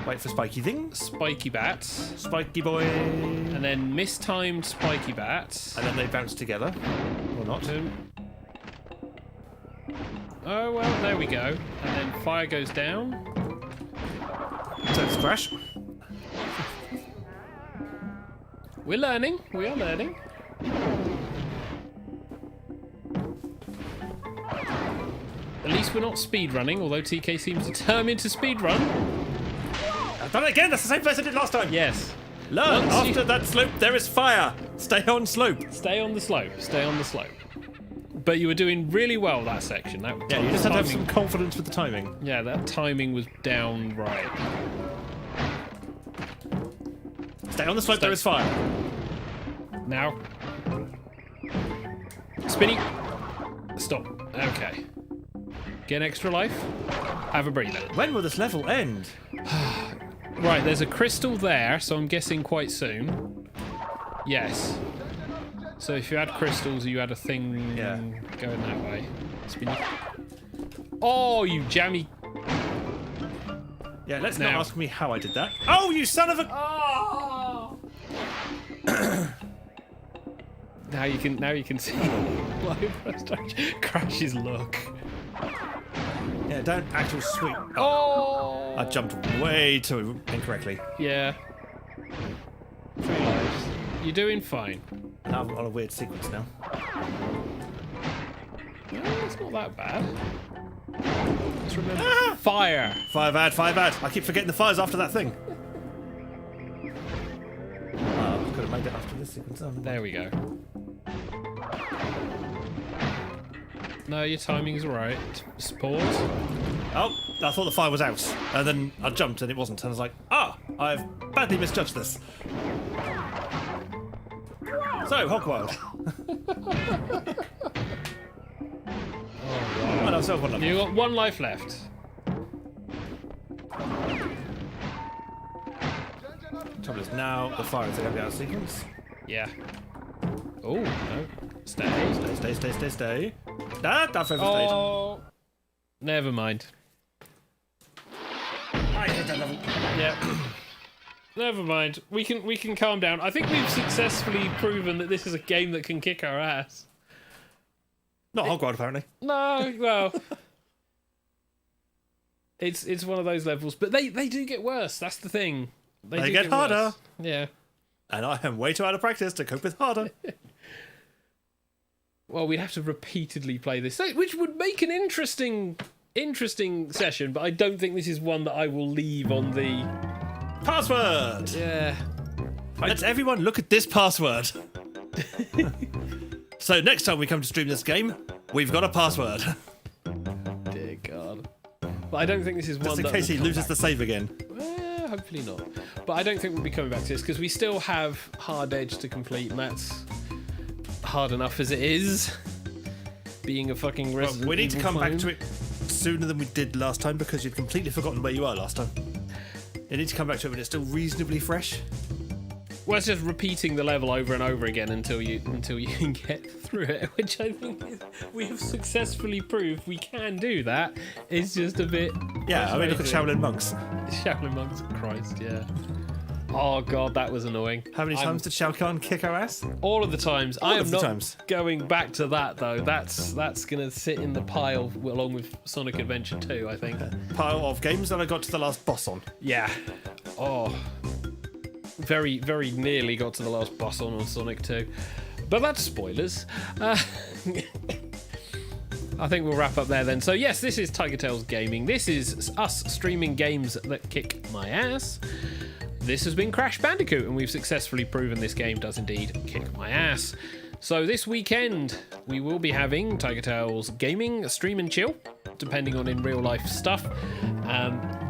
Wait for spiky things. Spiky bats. Spiky boy. And then mistimed spiky bats. And then they bounce together. Or not. Oh, well, there we go. And then fire goes down. So it's crash. We're learning. We are learning. At least we're not speed running, although TK seems determined to speed run. I've done it again. That's the same place I did last time. Yes. Learn. After that slope, there is fire. Stay on slope. Stay on the slope. Stay on the slope. But you were doing really well that section. Yeah, you just had to have some confidence with the timing. Yeah, that timing was down right. Stay on the slope. There is fire. Now. Spinny. Stop. Okay. Get an extra life. Have a breather. When will this level end? Right, there's a crystal there, so I'm guessing quite soon. Yes. So if you had crystals, you had a thing going that way. Spinny. Oh, you jammy. Yeah, let's not ask me how I did that. Oh, you son of a... Oh! Now you can see why Crash's look. Yeah, don't act all sweet. Oh! I jumped way too incorrectly. Yeah. 3 lives. You're doing fine. I'm on a weird sequence now. No, it's not that bad. Just remember fire. Fire bad, fire bad. I keep forgetting the fires after that thing. Oh, could have made it after this sequence. Oh, There we go. No, your timing's right. Pause. Oh, I thought the fire was out. And then I jumped and it wasn't. And I was like, I've badly misjudged this. So, Hogwild. Oh, no, so one life. You got 1 life left. Trouble is now the fire is going to be out of sequence. Yeah. Oh, no. Stay. Stay. I've overstayed. Oh. Never mind. I hate that level. Yeah. Never mind. We can calm down. I think we've successfully proven that this is a game that can kick our ass. Not Hogwild, apparently. No, well, it's one of those levels, but they do get worse. That's the thing. They do get harder. worse. Yeah. And I am way too out of practice to cope with harder. Well, we'd have to repeatedly play this, which would make an interesting session. But I don't think this is one that I will leave on the Password! Yeah. Let's everyone look at this password. So next time we come to stream this game, we've got a password. Dear God. But I don't think this is one Just in that case he will come loses back. the save again. Hopefully not. But I don't think we'll be coming back to this because we still have Hard Edge to complete, and that's hard enough as it is. Being a fucking Resident We need to Evil come back clone. to it sooner than we did last time because you'd completely forgotten where you are last time. You need to come back to it when it's still reasonably fresh. Well, it's just repeating the level over and over again until you can get through it, which I think we have successfully proved we can do that. It's just a bit. Yeah, I mean, look at Shaolin monks. Shaolin monks, Christ, yeah. Oh God, that was annoying. How many times did Shao Kahn kick our ass? All of the times. I am of the not times. going back to that though. That's gonna sit in the pile along with Sonic Adventure 2, I think. Pile of games that I got to the last boss on. Yeah. Oh. Very, very nearly got to the last boss on Sonic 2. But that's spoilers. I think we'll wrap up there then. So yes, this is TigerTails Gaming. This is us streaming games that kick my ass. This has been Crash Bandicoot, and we've successfully proven this game does indeed kick my ass. So this weekend, we will be having TigerTails Gaming, Stream and Chill, depending on in real life stuff.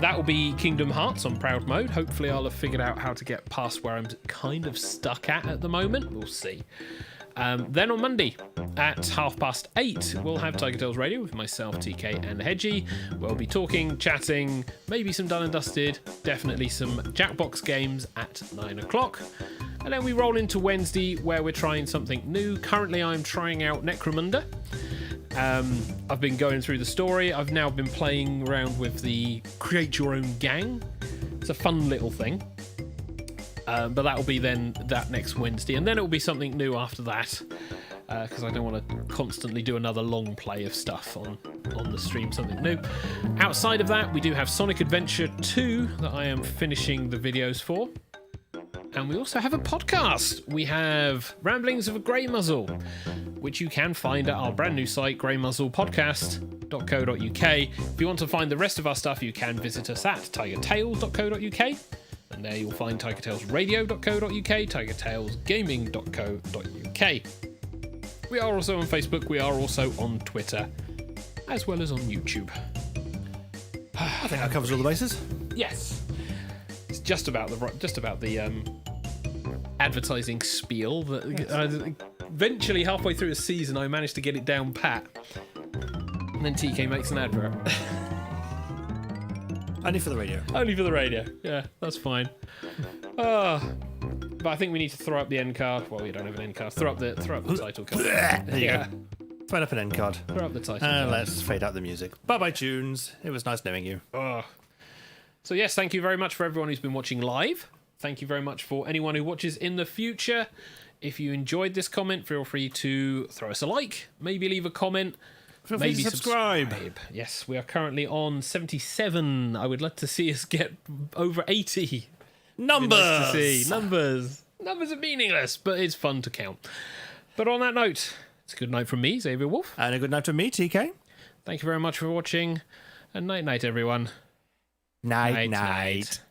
That will be Kingdom Hearts on Proud Mode. Hopefully I'll have figured out how to get past where I'm kind of stuck at the moment. We'll see. Then on Monday at 8:30, we'll have TigerTails Radio with myself, TK, and Hedgie. We'll be talking, chatting, maybe some Done and Dusted, definitely some Jackbox games at 9 o'clock. And then we roll into Wednesday where we're trying something new. Currently, I'm trying out Necromunda. I've been going through the story. I've now been playing around with the Create Your Own Gang. It's a fun little thing. But that'll be then that next Wednesday. And then it'll be something new after that. Because I don't want to constantly do another long play of stuff on the stream, something new. Outside of that, we do have Sonic Adventure 2 that I am finishing the videos for. And we also have a podcast. We have Ramblings of a Grey Muzzle, which you can find at our brand new site, greymuzzlepodcast.co.uk. If you want to find the rest of our stuff, you can visit us at tigertails.co.uk. And there you'll find tigertailsradio.co.uk, tigertailsgaming.co.uk. We are also on Facebook, we are also on Twitter, as well as on YouTube. I think that covers all the bases. Yes. It's just about the advertising spiel that eventually halfway through a season I managed to get it down pat. And then TK makes an advert. Only for the radio. Only for the radio. Yeah, that's fine. But I think we need to throw up the end card. Well, we don't have an end card. Throw up the title card. There you go. Throw up an end card. Throw up the title And card. let's fade out the music. Bye-bye, tunes. It was nice knowing you. So yes, thank you very much for everyone who's been watching live. Thank you very much for anyone who watches in the future. If you enjoyed this comment, feel free to throw us a like, maybe leave a comment, Feel free maybe to subscribe. Yes, we are currently on 77. I would love to see us get over 80. Numbers! Nice to see. Numbers are meaningless, but it's fun to count. But on that note, it's a good night from me, Xavier Wolf. And a good night from me, TK. Thank you very much for watching, and night-night, everyone. Night.